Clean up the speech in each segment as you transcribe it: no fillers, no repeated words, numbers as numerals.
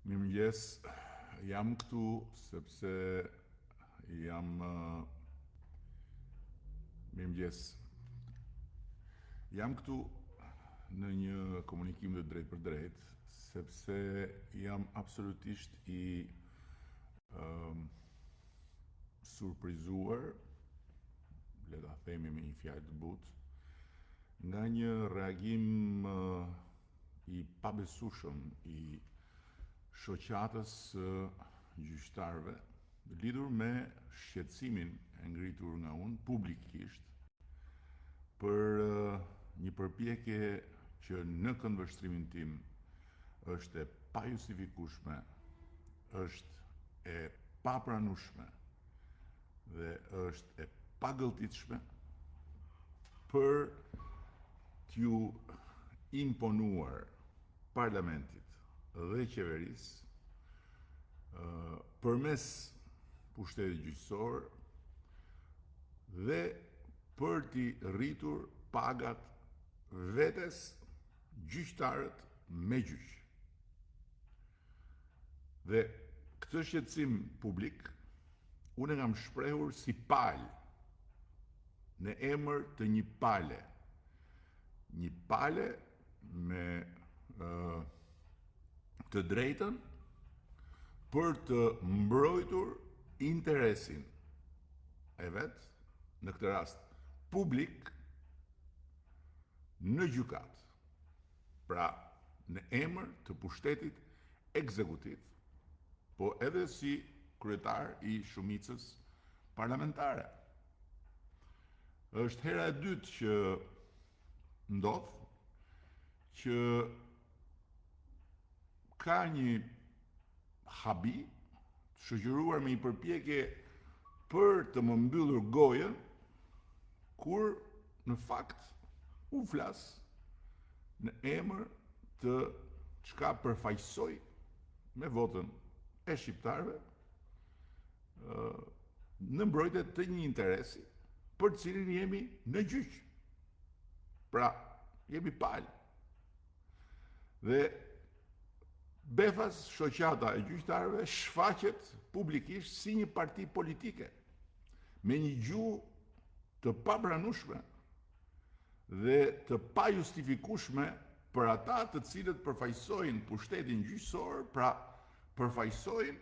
Mirëmëngjes, jam këtu sepse jam mirëmëngjes. Jam këtu në një komunikim të drejtë për drejtë, sepse jam absolutisht i surprizuar, le ta themi me një fjalë të butë, nga një reagim i pabesueshëm i shoqatës së gjyqtarëve lidhur me shqetësimin e ngritur nga unë publikisht për një përpjekje që në këndvështrimin tim është e pajustifikueshme, është e papranueshme dhe është e pagëlltitshme për t'ju imponuar parlamentit dhe qeverisë përmes pushtetit gjyqësor dhe për t'i rritur pagat vetes gjyqtarët me gjyq. Dhe këtë shqetësim publik unë e kam shprehur si palë në emër të një pale. Një pale me të drejtën për të mbrojtur interesin e vet, në këtë rast publik, në gjykat. Pra, në emër të pushtetit ekzekutiv, po edhe si kryetar i shumicës parlamentare. Është hera e dytë që ndodh që ka një habi shoqëruar me një përpjekje për të më mbyllur gojën, kur në fakt u flas në emër të çka përfaqësoj me votën e shqiptarëve në mbrojtje të një interesi për të cilin jemi në gjyq. Pra, jemi palë. Dhe befas shoqata e gjyqtarëve shfaqet publikisht si një parti politike, me një gjuhë të papranueshme dhe të pajustifikueshme për ata të cilët përfaqësojnë pushtetin gjyqësor, pra përfaqësojnë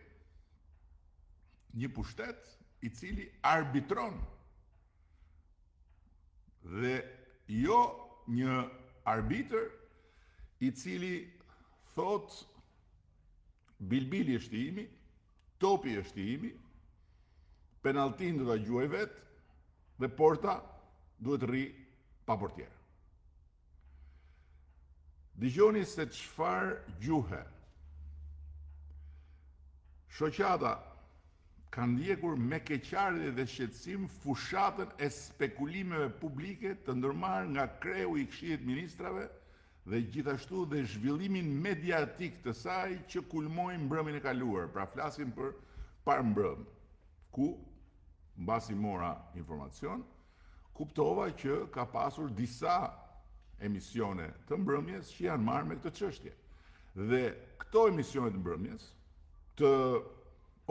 një pushtet i cili arbitron dhe jo një arbitër i cili thot bilbili është i imi, topi është i imi, penaltin do ta gjuaj vet dhe porta duhet rri pa portier. Dëgjoni se çfarë gjuhe. Shoqata ka ndjekur me keqardhje dhe shqetësim fushatën e spekulimeve publike të ndërmarrë nga kreu i Këshillit Ministrave dhe gjithashtu dhe zhvillimin mediatik të saj që kulmoi mbrëmjen e kaluar, pra flasim për parmbrëm, ku, mbasi mora informacion, kuptova që ka pasur disa emisione të mbrëmjes që janë marrë me këtë çështje. Dhe këto emisione të mbrëmjes, të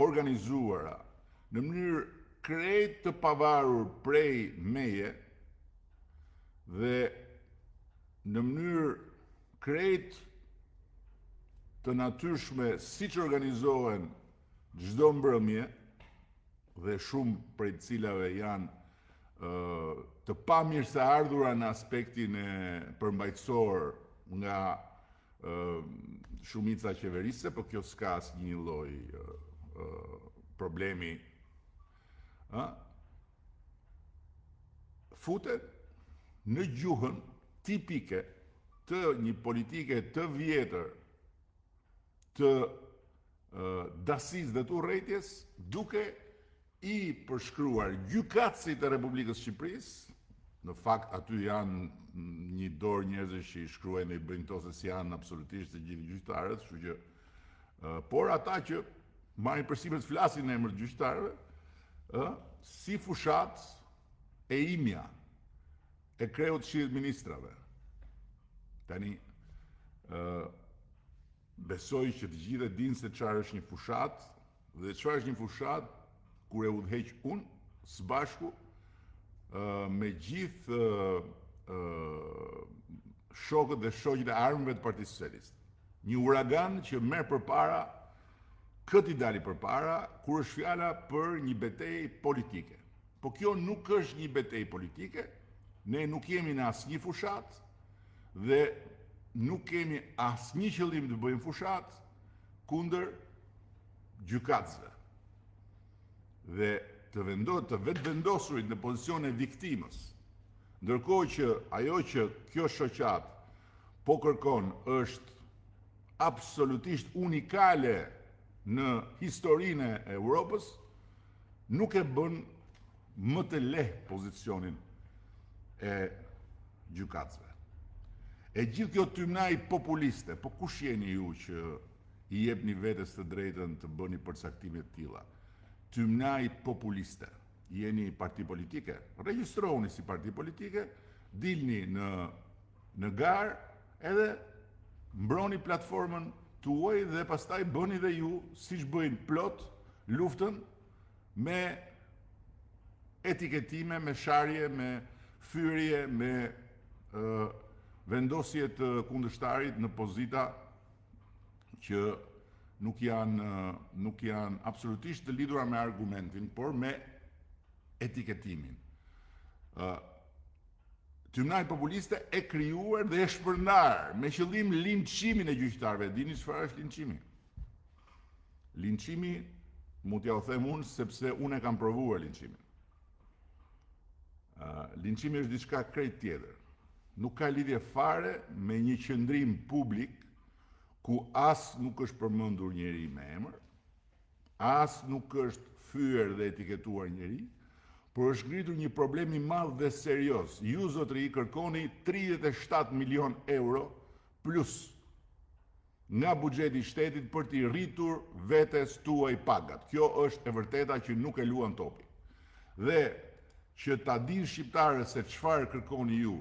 organizuara në mënyrë krejt të pavarur prej meje dhe në mënyrë krejt të natyrshme siç organizohen çdo mbrëmje dhe shumë prej cilave janë të pamirëseardhura në aspektin e përmbajtësor nga shumica qeverisë, por kjo s'ka asnjë lloj problemi. Futet në gjuhën tipike të një politike të vjetër të dasisë dhe të urrëties, duke i përshkruar gjykatësit e Republikës Shqipërisë. Në fakt aty janë një dorë njerëzish që i shkruajnë dhe i bëjnë to se si janë absolutisht të gjithë gjyqtarët, kështu që por ata që marrin përsipër të flasin në emër të gjyqtarëve, si fushat e imja e kreut të Këshillit Ministrave. Tani besoj që të gjithë e dinë se çfarë është një fushat dhe çfarë është një fushat kur e udhëheq unë së bashku me gjithë shokët dhe shoqjet e armëve të Partisë Socialiste. Një uragan që merr përpara, këtë i dali përpara, kur është fjala për një betejë politike. Po kjo nuk është një betejë politike, ne nuk jemi në asnjë fushat dhe nuk kemi asnjë qëllim të bëjmë fushat kundër gjykatësve. Dhe të vetë vendosurit në pozicion e viktimës, ndërkohë që ajo që kjo shoqat po kërkon është absolutisht unikale në historinë e Europës, nuk e bën më të lehtë pozicionin e gjykatësve. E gjithë kjo tymnaj populiste, po kush jeni ju që i jepni vetes të drejtën të bëni përcaktime të tilla? Tymnaj populiste. Jeni parti politike, regjistrohuni si parti politike, dilni në garë edhe mbroni platformën tuaj dhe pastaj bëni dhe ju, siç bëjnë plot, luftën me etiketime, me sharje, me fyrje, me vendosje të kundërshtarit në pozita që nuk janë absolutisht të lidhura me argumentin, por me etiketimin. Tymnaj populiste e krijuar dhe e shpërndar me qëllim linçimin e gjyqtarëve. Dini çfarë është linçimi? Linçimi, mund t'ja u them unë sepse unë e kam provuar linçimin. Linçimi është diçka krejt tjetër. Nuk ka lidhje fare me një qëndrim publik ku as nuk është përmendur njeri me emër, as nuk është fyer dhe etiketuar njeri, por është ngritur një problem i madh dhe serioz. Ju zotëri kërkoni 37 milion euro plus nga buxheti i shtetit për t'i rritur vetes tuaj pagat. Kjo është e vërteta që nuk e luan topi. Dhe që ta dinë shqiptarët se çfarë kërkoni ju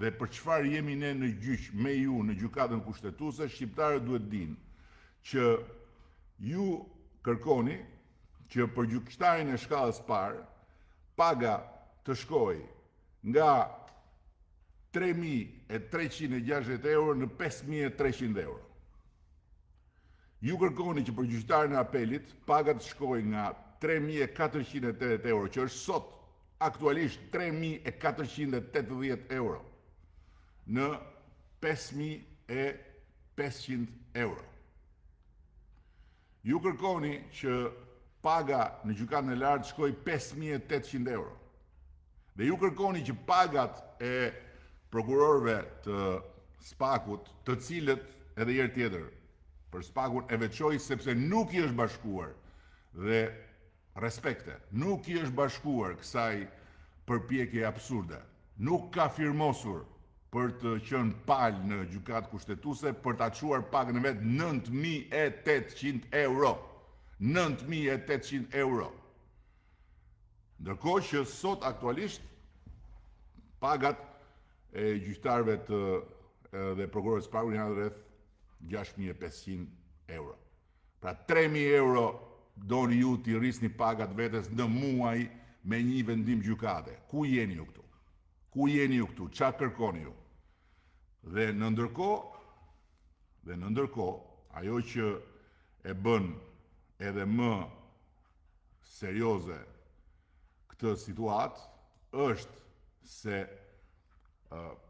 dhe për çfarë jemi ne në gjyq me ju në gjykatën kushtetuese, shqiptarët duhet dinë që ju kërkoni që për gjykatarin e shkallës parë paga të shkojë nga 3.360 euro në 5.300 euro. Ju kërkoni që për gjyqtarin e apelit paga të shkojë nga 3.480 euro, që është sot aktualisht 3.480 euro, në 5.500 euro. Ju kërkoni që paga në gjykatën e lartë shkojë 5.800 euro. Dhe ju kërkoni që pagat e prokurorëve të Spakut, të cilët edhe herë tjetër për Spakun e veçoj sepse nuk i është bashkuar dhe respekte, nuk i është bashkuar kësaj përpjekje absurde. Nuk ka firmosur për të qenë palë në gjykatë kushtetuese për ta çuar pagën e vet 9.800 euro. 9.800 euro. Ndërkohë që sot aktualisht pagat e gjyqtarëve dhe prokurorëve të Spakut janë rreth 6.500 euro. Pra 3.000 euro doni ju t'i rrisni pagat vetes në muaj me një vendim gjykate. Ku jeni ju këtu? Ku jeni ju këtu? Çfarë kërkoni ju? Dhe në ndërkohë, ajo që e bën edhe më serioze këtë situatë është se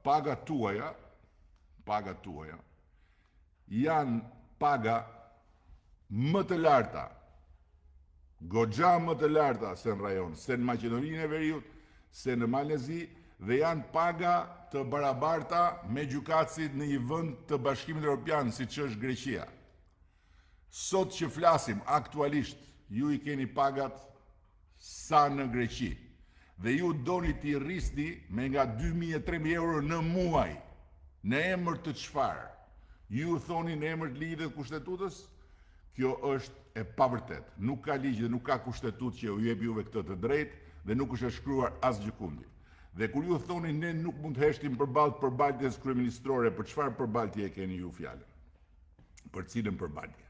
pagat tuaja janë paga më të larta, goxha më të larta se në rajon, se në Maqedoninë e Veriut, se në Malezi, dhe janë paga të barabarta me gjykatësit në një vend të Bashkimit Evropian, siç është Greqia. Sot që flasim aktualisht, ju i keni pagat sa në Greqi, dhe ju doni t'i rrisni me nga 2.000-3.000 euro në muaj, në emër të çfarë? Ju thoni në emër të ligjit të kushtetutës? Kjo është e pavërtet. Nuk ka ligj dhe nuk ka kushtetutë që ju jep juve këtë të drejtë dhe nuk është e shkruar asgjë kundi. Dhe kur ju thoni ne nuk mund të heshtim përballë përbaltjes kryeministrore, për çfarë përbaltje e keni ju fjalën? për cilën përballje.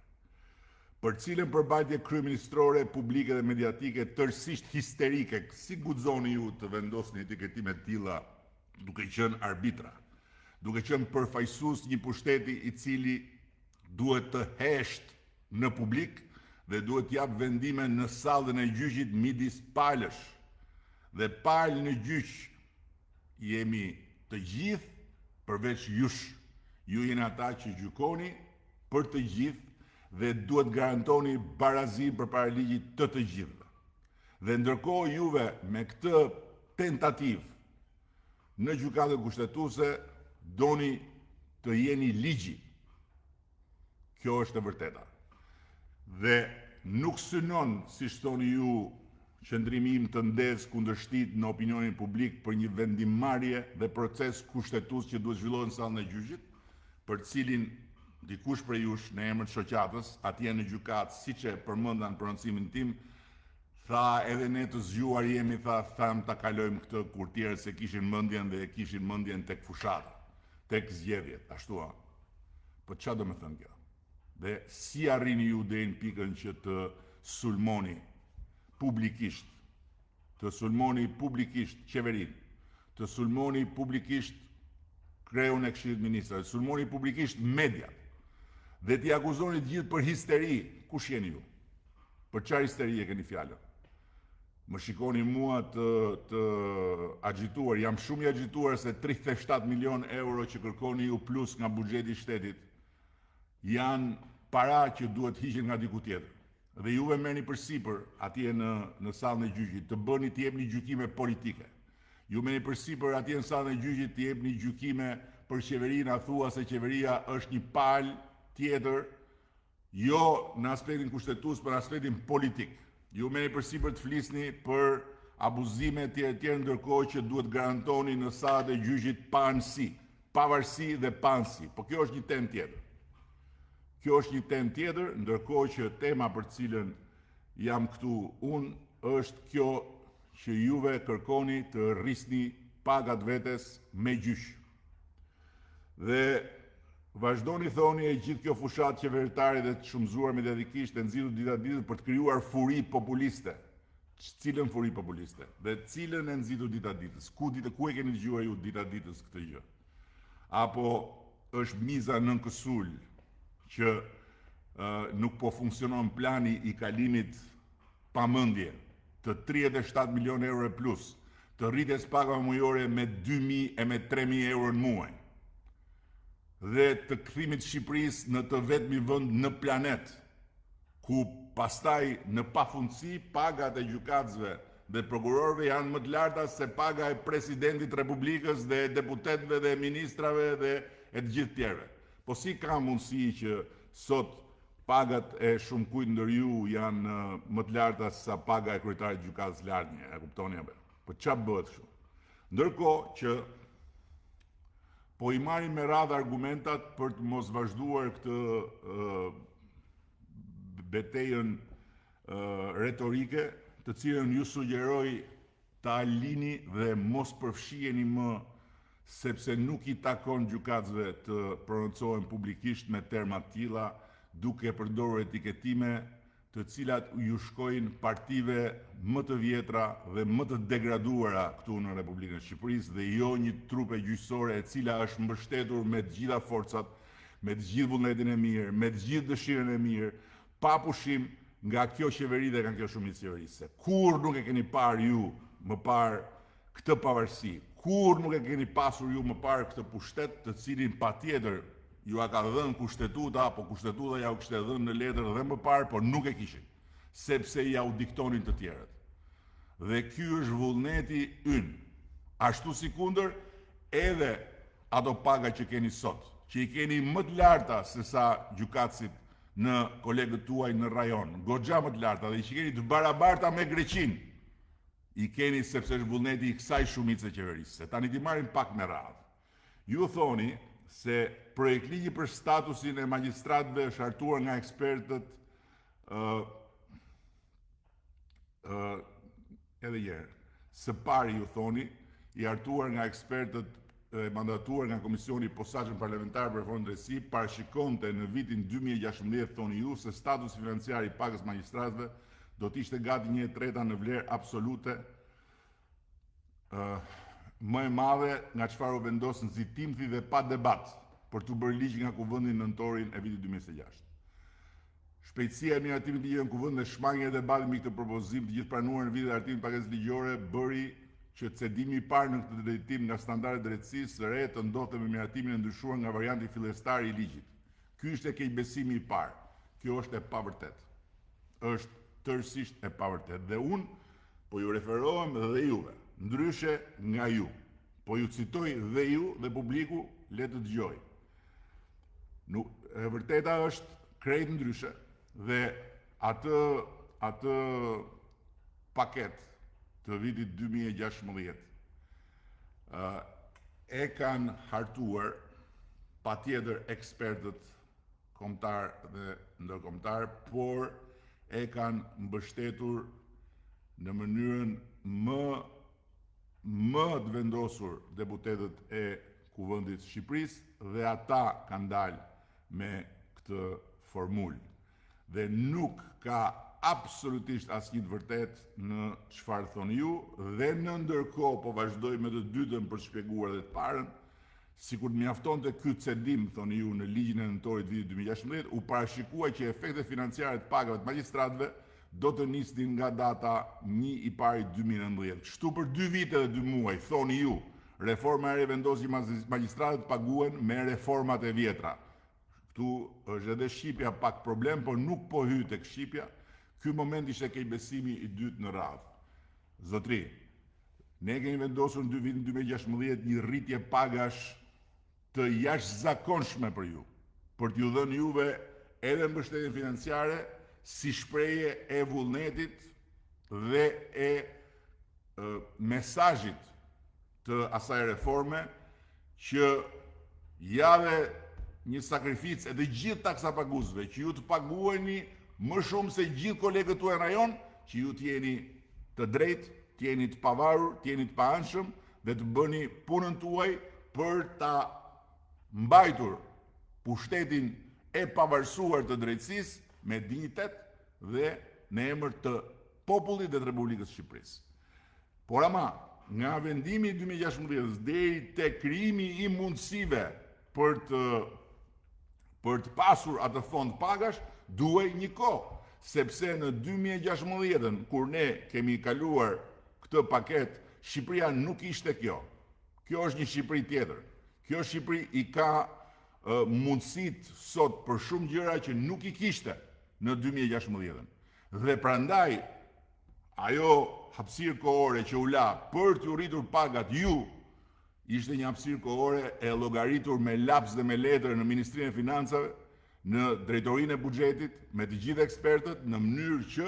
Për cilën përballje kryeministrore, publike dhe mediatike tërësisht histerike, si guxoni ju të vendosni etiketime të tilla duke qenë arbitra, duke qenë përfaqësues një pushteti i cili duhet të hesht në publik dhe duhet të jap vendime në sallën e gjyqit midis palësh. Dhe palë në gjyq jemi të gjithë përveç jush. Ju jeni ata që gjykoni për të gjithë dhe duhet garantoni barazi përpara ligjit të gjithëve. Dhe ndërkohë juve me këtë tentativë në gjykatën kushtetuese doni të jeni ligji. Kjo është e vërteta. Dhe nuk synon, si thoni ju, qëndrimi im të ndezë kundërshtit në opinionin publik për një vendimmarrje dhe proces kushtetues që duhet zhvillohet në sallën e gjyqit, për cilin dikush prej jush në emër të shoqatës, atje në gjykatë, siç e përmenda në prononcimin tim, tha edhe ne të zgjuar jemi, tham ta kalojmë këtë kur tjerët se kishin mendjen dhe kishin mendjen tek fushata, tek zgjedhjet, ashtu a. Po çfarë do të thënë kjo? Dhe si arrini ju deri në pikën që të sulmoni publikisht, qeverinë, të sulmoni publikisht kreun e Këshillit Ministrave, të sulmoni publikisht mediat, dhe t'i akuzoni të gjithë për histeri. Kush jeni ju? Për çfarë histeri e keni fjalën? Më shikoni mua të agjituar, jam shumë i agjituar se 37 milion euro që kërkoni ju plus nga buxheti i shtetit janë para që duhet hiqen nga diku tjetër. Dhe juve merrni përsipër atje në sallën e gjyqit të bëni të jepni gjykime politike. Ju merrni përsipër atje në sallën e gjyqit të jepni gjykime për qeverinë, a thua se qeveria është një palë tjetër, jo në aspektin kushtetues, për aspektin politik. Ju merrni përsipër të flisni për abuzime tjera ndërkohë që duhet garantoni në sallat e gjyqit pavarësi dhe pansi. Po kjo është një temë tjetër. Kjo është një temë tjetër, ndërkohë që tema për cilën jam këtu unë është kjo që juve kërkoni të rrisni pagat vetes me gjyq. Dhe vazhdoni thoni e gjithë kjo fushat qeveritare dhe të shumëzuar mediatikisht e nxitur dita ditës për të krijuar furi populiste. Cilën furi populiste? Dhe cilën e nxitur dita ditës? Ku e keni dëgjuar ju dita ditës këtë gjë? Apo është miza nën kësul që nuk po funksionon plani i kalimit pamendje të 37 milion euro e plus, të rritjes pagave mujore me 2.000 e me 3.000 euro në muaj, dhe të kthimit Shqipërisë në të vetmi vend në planet, ku pastaj në pafundësi pagat e gjykatësve dhe prokurorëve janë më të larta se paga e presidentit Republikës dhe deputetëve dhe ministrave dhe e të gjithë tjerëve. Po si ka mundësi që sot pagat e shumë kujt ndër ju janë më të larta sa paga e kryetarit të gjykatës lartënje, e kuptoni apo? Po çfarë bëhet kështu? Ndërkohë që po i marrin me radhë argumentat për të mos vazhduar këtë betejën retorike, të cilën ju sugjeroj ta lini dhe mos përfshiheni më, sepse nuk i takon gjykatësve të prononcohen publikisht me terma të tilla, duke përdorur etiketime të cilat ju shkojnë partive më të vjetra dhe më të degraduara këtu në Republikën e Shqipërisë dhe jo një trupe gjyqësore e cila është mbështetur me të gjitha forcat, me të gjithë vullnetin e mirë, me të gjithë dëshirën e mirë, pa pushim nga kjo qeveri dhe nga kjo shumicë qeverisë. Kur nuk e keni parë ju më parë këtë pavarësi, kur nuk e keni pasur ju më parë këtë pushtet të cilin patjetër ju a ka dhënë kushtetuta, apo kushtetuta ja u kishte dhënë në letër dhe më parë, por nuk e kishin, sepse ja u diktonin të tjerët. Dhe ky është vullneti ynë. Ashtu sikundër edhe ato paga që keni sot, që i keni më të larta se sa gjykatësit në kolegët tuaj në rajon, goxha më të larta dhe që keni të barabarta me Greqinë, i keni sepse është vullneti i kësaj shumice qeverisë. Tani ti marrin pak me radhë. Ju thoni se projektligji për statusin e magjistratëve është hartuar nga ekspertët edhe herë. Së pari ju thoni, i hartuar nga ekspertët mandatuar nga Komisioni i Posaçëm Parlamentar për Reformën Drejtësi parashikonte në vitin 2016, thoni ju, se statusi financiar i pagës magjistratëve do të ishte gati 1/3 në vlerë absolute më e madhe nga çfarë u vendos nxitimthi dhe pa debat për të bërë ligj nga Kuvendi nëntorin e vitit 2026. Shpejtësia e miratimit të ligjeve në Kuvend dhe shmangja e debatit mbi këtë propozim të gjithë pranuar në vitin e artimit paketës ligjore bëri që cedimi i parë në këtë drejtim nga standardet drejtësisë së re të ndodhte me miratimin e ndryshuar nga varianti fillestar i ligjit. Ky ishte keqbesimi i parë. Kjo është e pavërtetë. Është tërësisht e pavërtetë dhe unë po ju referohem dhe juve, ndryshe nga ju. Po ju citoj dhe ju dhe publiku le të dëgjoj. E vërteta është krejt ndryshe dhe atë paket të vitit 2016 e kanë hartuar patjetër ekspertët kombëtar dhe ndërkombëtar, por e kanë mbështetur në mënyrën më të vendosur deputetët e Kuvendit Shqipërisë dhe ata kanë dalë me këtë formulë. Dhe nuk ka absolutisht asnjë të vërtet në çfarë thoni ju dhe në ndërkohë po vazhdoj me të dytën për të shpjeguar dhe të parën, sikur mjaftonte ky cedim, thoni ju, në ligjin e nëntorit vitit 2016, u parashikua që efektet financiare të pagave të magjistratëve do të nisnin nga data 1/1/2019. Kështu për 2 vite dhe 2 muaj, thoni ju, reforma e re vendosi magjistratët paguen me reformat e vjetra. Këtu është edhe shqipja pak problem, por nuk po hy tek shqipja. Ky moment ishte keqbesimi i dytë në radhë. Zotri, ne kemi vendosur në 2 vitin 2016 një rritje pagash të jashtëzakonshme për ju, për t'ju dhënë juve edhe mbështetjen financiare si shprehje e vullnetit dhe e mesazhit të asaj reforme që jave një sakrificë e të gjithë taksapaguesve, që ju të paguheni më shumë se gjithë kolegët tuaj në rajon, që ju t'jeni të drejtë, t'jeni të pavarur, t'jeni të paanshëm dhe të bëni punën tuaj për ta mbajtur pushtetin e pavarësuar të drejtësisë me dinjitet dhe në emër të popullit dhe të Republikës Shqipërisë. Por ama, nga vendimi i 2016 deri te krijimi i mundësive për të pasur atë fond pagash, duhej një kohë, sepse në 2016, kur ne kemi kaluar këtë paket, Shqipëria nuk ishte kjo. Kjo është një Shqipëri tjetër. Kjo Shqipëri i ka mundësit sot për shumë gjëra që nuk i kishte në 2016. Dhe prandaj, ajo hapësirë kohore që u la për të rritur pagat ju, ishte një hapësirë kohore e llogaritur me laps dhe me letër në Ministrinë e Financave, në drejtorinë e buxhetit, me të gjithë ekspertët, në mënyrë që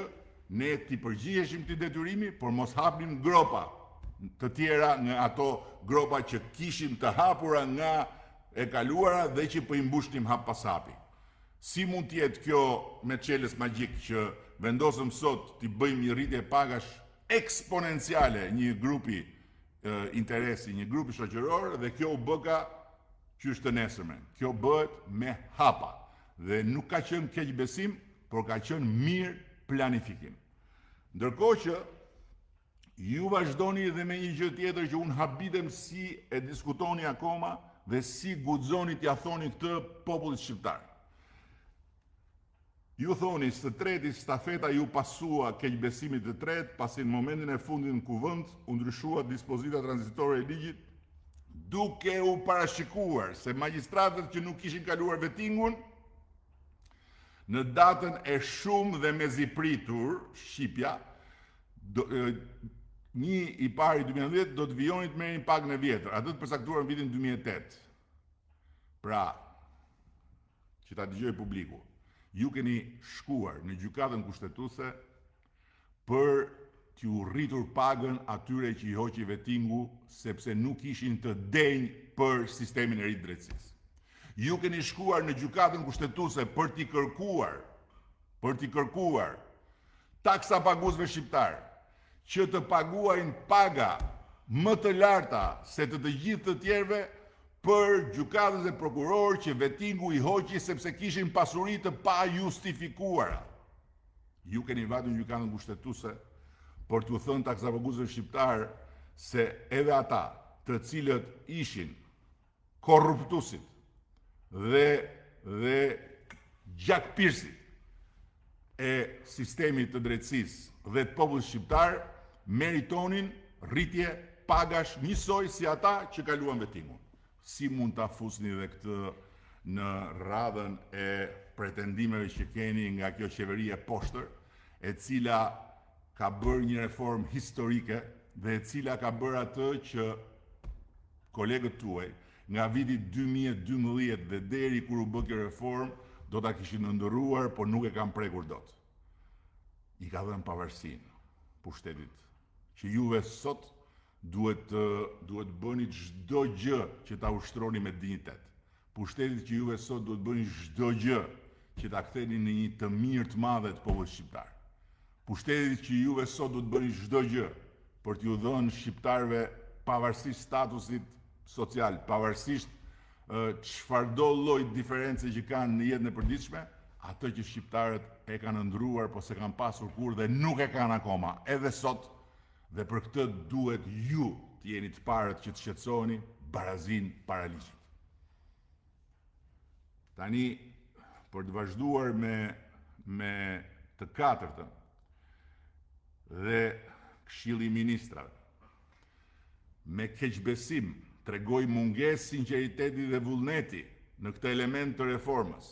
ne t'i përgjigjeshim këtij detyrimi, por mos hapnim gropa të tjera nga ato gropa që kishim të hapura nga e kaluara dhe që po i mbushnim hap pas hapi. Si mund të jetë kjo me çelës magjik që vendosëm sot t'i bëjmë një rritje pagash eksponenciale një grupi interesi, një grupi shoqëror, dhe kjo u bëka qysh të nesërmen. Kjo bëhet me hapa dhe nuk ka qenë keqbesim, por ka qenë mirë planifikim. Ndërkohë që ju vazhdoni dhe me një gjë tjetër që unë habitem si e diskutoni akoma dhe si guxoni t'ia thoni këtë popullit shqiptar. Ju thoni së treti stafeta ju pasua keqbesimit të tretë, pasi në momentin e fundit në kuvend u ndryshua dispozita tranzitore e ligjit, duke u parashikuar se magjistratët që nuk kishin kaluar vettingun në datën e shumë dhe mezipritur shqipja, një i pari 2010 do të vijoni të merrin pagën e vjetër, atë të përcaktuar në vitin 2008. Pra, që ta dëgjoj publiku, ju keni shkuar në gjykatën kushtetuese për t'ju rritur pagën atyre që i hoqi vettingu sepse nuk ishin të denj për sistemin e ri të drejtësisë. Ju keni shkuar në gjykatën kushtetuese për t'i kërkuar taksapaguesve shqiptar që të paguajnë paga më të larta se të gjithë të tjerëve për gjykatës e prokuror që vettingu i hoqi sepse kishin pasuri të pa justifikuara. Ju keni vajtur në gjykatën kushtetuese për t'u thënë taksapaguzëve shqiptar se edhe ata të cilët ishin korruptuesit dhe gjakpirësit e sistemit të drejtësisë dhe të popullit shqiptar meritonin rritje pagash njësoj si ata që kaluan vettingun. Si mund ta fusni dhe këtë në radhën e pretendimeve që keni nga kjo qeveri e poshtër, e cila ka bërë një reformë historike dhe e cila ka bërë atë që kolegët tuaj nga viti 2012 dhe deri kur u bë kjo reformë do ta kishin ndërruar, por nuk e kanë prekur dot. I ka dhënë pavarësinë pushtetit që juve sot duhet bëni çdo gjë që ta ushtroni me dinjitet. Pushtetit që juve sot duhet bëni çdo gjë që ta ktheni në një të mirë të madhe të popullit shqiptar. Pushtetit që juve sot duhet bëni çdo gjë për t'ju dhënë shqiptarëve pavarësisht statusit social, pavarësisht çfarëdo lloj diferencë që kanë në jetën e përditshme, atë që shqiptarët e kanë ndruar po se kanë pasur kur dhe nuk e kanë akoma, edhe sot. Dhe për këtë duhet ju të jeni të parët që të shqetësoheni barazin para ligjit. Tani, për të vazhduar me të katërtën dhe Këshilli i Ministrave, me keqbesim tregoi mungesë sinqeriteti dhe vullneti në këtë element të reformës.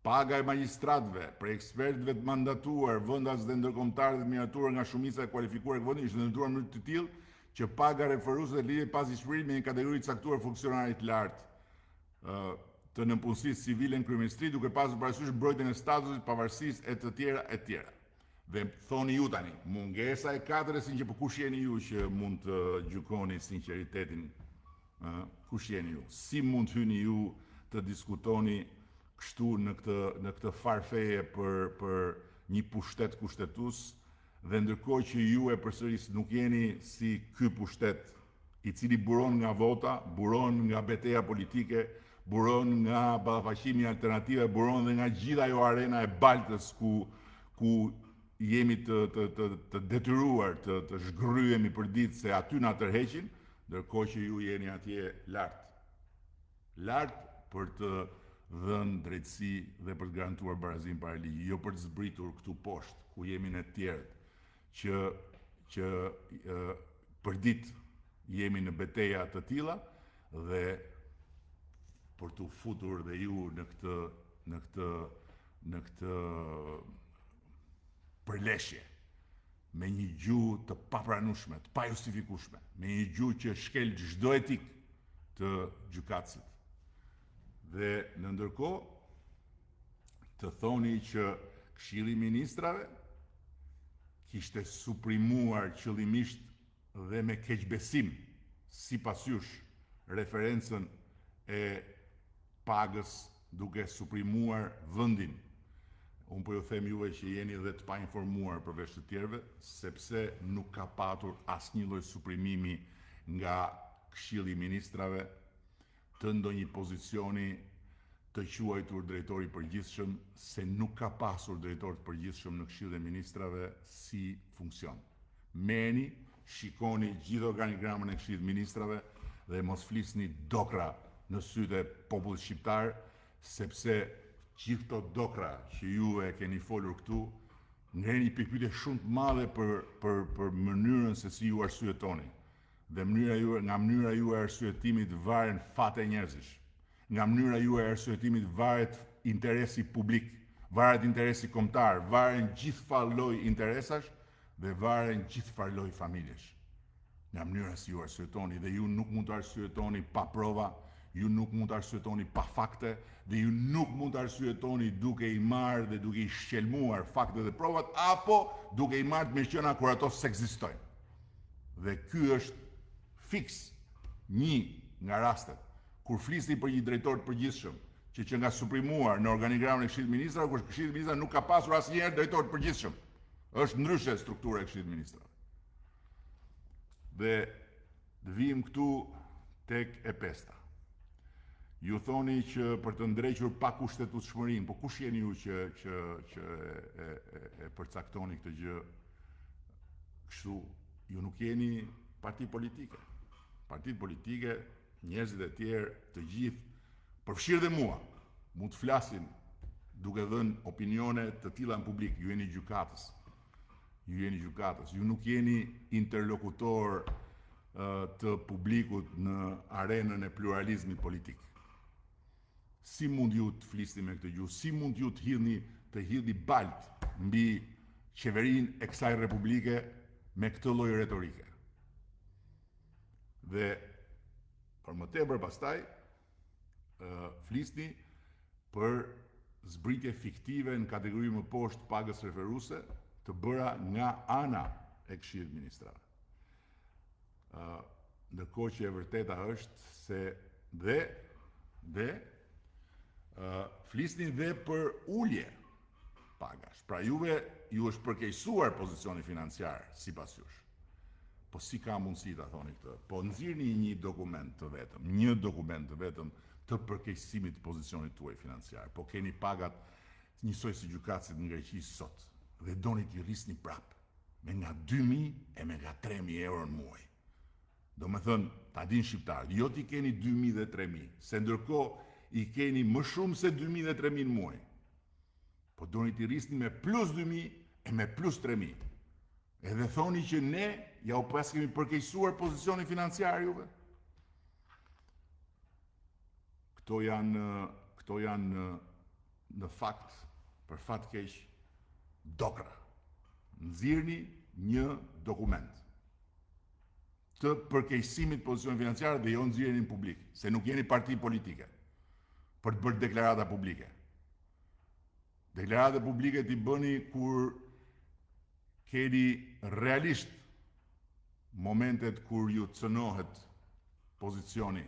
Paga e magjistratëve, për ekspertëve të mandatuar, vendas dhe ndërkombëtarë të miratuar nga shumica e kualifikuar e vendit ishte ndërtuar në mënyrë të tillë që paga referuese lidhej pas dispozitimit me një kategori të caktuar funksionarit lartë të nënpunësisë civile në kryeministri, duke pasur parasysh mbrojtjen e statusit, pavarësisë e të tjera e tjera. Dhe thoni ju tani, mungesa e katërës, që kush jeni ju që mund të gjykoni sinqeritetin? Kush jeni ju? Si mund hyni ju të diskutoni kështu në këtë farfeje për një pushtet kushtetues, dhe ndërkohë që ju e përsëris nuk jeni si ky pushtet i cili buron nga vota, buron nga betejë politike, buron nga ballafaqimi i alternative, buron dhe nga gjitha ajo arena e baltës ku jemi të detyruar të zhgryhemi për ditë se aty na tërheqin, ndërkohë që ju jeni atje lart për të dhënë drejtësi dhe për të garantuar barazin para ligjit, jo për të zbritur këtu poshtë, ku jemi në të tjerët, që për ditë jemi në beteja të tilla dhe për të futur dhe ju në këtë përleshje me një gjuhë të papranueshme, të pajustifikueshme, me një gjuhë që shkel çdo etik të gjykatësit. Dhe në ndërkohë të thoni që Këshilli i Ministrave kishte suprimuar qëllimisht dhe me keqbesim sipas jush referencën e pagës duke suprimuar vendin. Unë po ju them juve që jeni dhe të painformuar përveç të tjerëve, sepse nuk ka patur asnjë lloj suprimimi nga Këshilli i Ministrave të ndonjë pozicioni të quajtur drejtori i përgjithshëm, se nuk ka pasur drejtor të përgjithshëm në Këshillin e Ministrave si funksion. Merrni, shikoni gjithë organigramën e Këshillit të Ministrave dhe mos flisni dokra në sytë e popullit shqiptar, sepse gjithë këto dokra që ju e keni folur këtu ngrenë një pikpyetje shumë të madhe për mënyrën se si ju arsyetoni. Dhe nga mënyra ju e arsyetimit varen fate njerëzish. Nga mënyra ju e arsyetimit varet interesi publik, varet interesi kombëtar, varen gjithfarë lloj interesash dhe varen gjithfarë lloj familjesh. Nga mënyra si ju arsyetoni, dhe ju nuk mund të arsyetoni pa prova, ju nuk mund të arsyetoni pa fakte, dhe ju nuk mund të arsyetoni duke i marrë dhe duke i shqelmuar faktet dhe provat, apo duke i marrë të mirëqëna kur ato s'ekzistojnë. Dhe ky është fiks një nga rastet kur flisni për një drejtor të përgjithshëm që nga suprimuar në organigramën e Këshillit të Ministrave, kur Këshilli i Ministrave nuk ka pasur asnjëherë drejtor të përgjithshëm. Është ndryshe struktura e Këshillit të Ministrave. Dhe vim këtu tek e pesta. Ju thoni që për të ndrequr pa kushtetueshmërinë, po kush jeni ju që e përcaktoni këtë gjë kështu? Ju nuk jeni parti politike. Partitë politike, njerëzit e tjerë, të gjithë, përfshirë dhe mua, mund të flasin duke dhënë opinione të tilla në publik. Ju jeni gjykatës. Ju nuk jeni interlokutor të publikut në arenën e pluralizmit politik. Si mund ju të flisni me këtë gjuhë? Si mund ju të hidhni balt mbi qeverinë e kësaj republike me këtë lloj retorike? Dhe për më tepër pastaj flisni për zbritje fiktive në kategori më poshtë pagës referuese të bëra nga ana e Këshillit Ministrave. Ndërkohë që e vërteta është se flisni dhe për ulje pagash. Pra ju është përkeqësuar pozicioni financiar sipas jush. Po si ka mundësi ta thoni këtë? Po nxirni një dokument të vetëm të përkeqësimit të pozicionit tuaj financiar. Po keni pagat njësoj si gjykatësit në Greqi sot dhe doni t'i rrisni prap me nga 2.000 e me nga 3.000 euro në muaj. Do me thënë, ta din shqiptarët, jo t'i keni 2.000 dhe 3.000, se ndërkohë i keni më shumë se 2.000 dhe 3.000 në muaj. Po doni t'i rrisni me plus 2.000 e me plus 3.000. Edhe thoni që ne ja u pas kemi përkeqësuar pozicionin financiar juve. Këto janë në fakt, për fat keq, dokra. Nxirni një dokument të përkeqësimit pozicionit financiar dhe jo nxirni në publik, se nuk jeni parti politike për të bërë deklarata publike. Deklarata publike t'i bëni kur keni realisht momentet kur ju cënohet pozicioni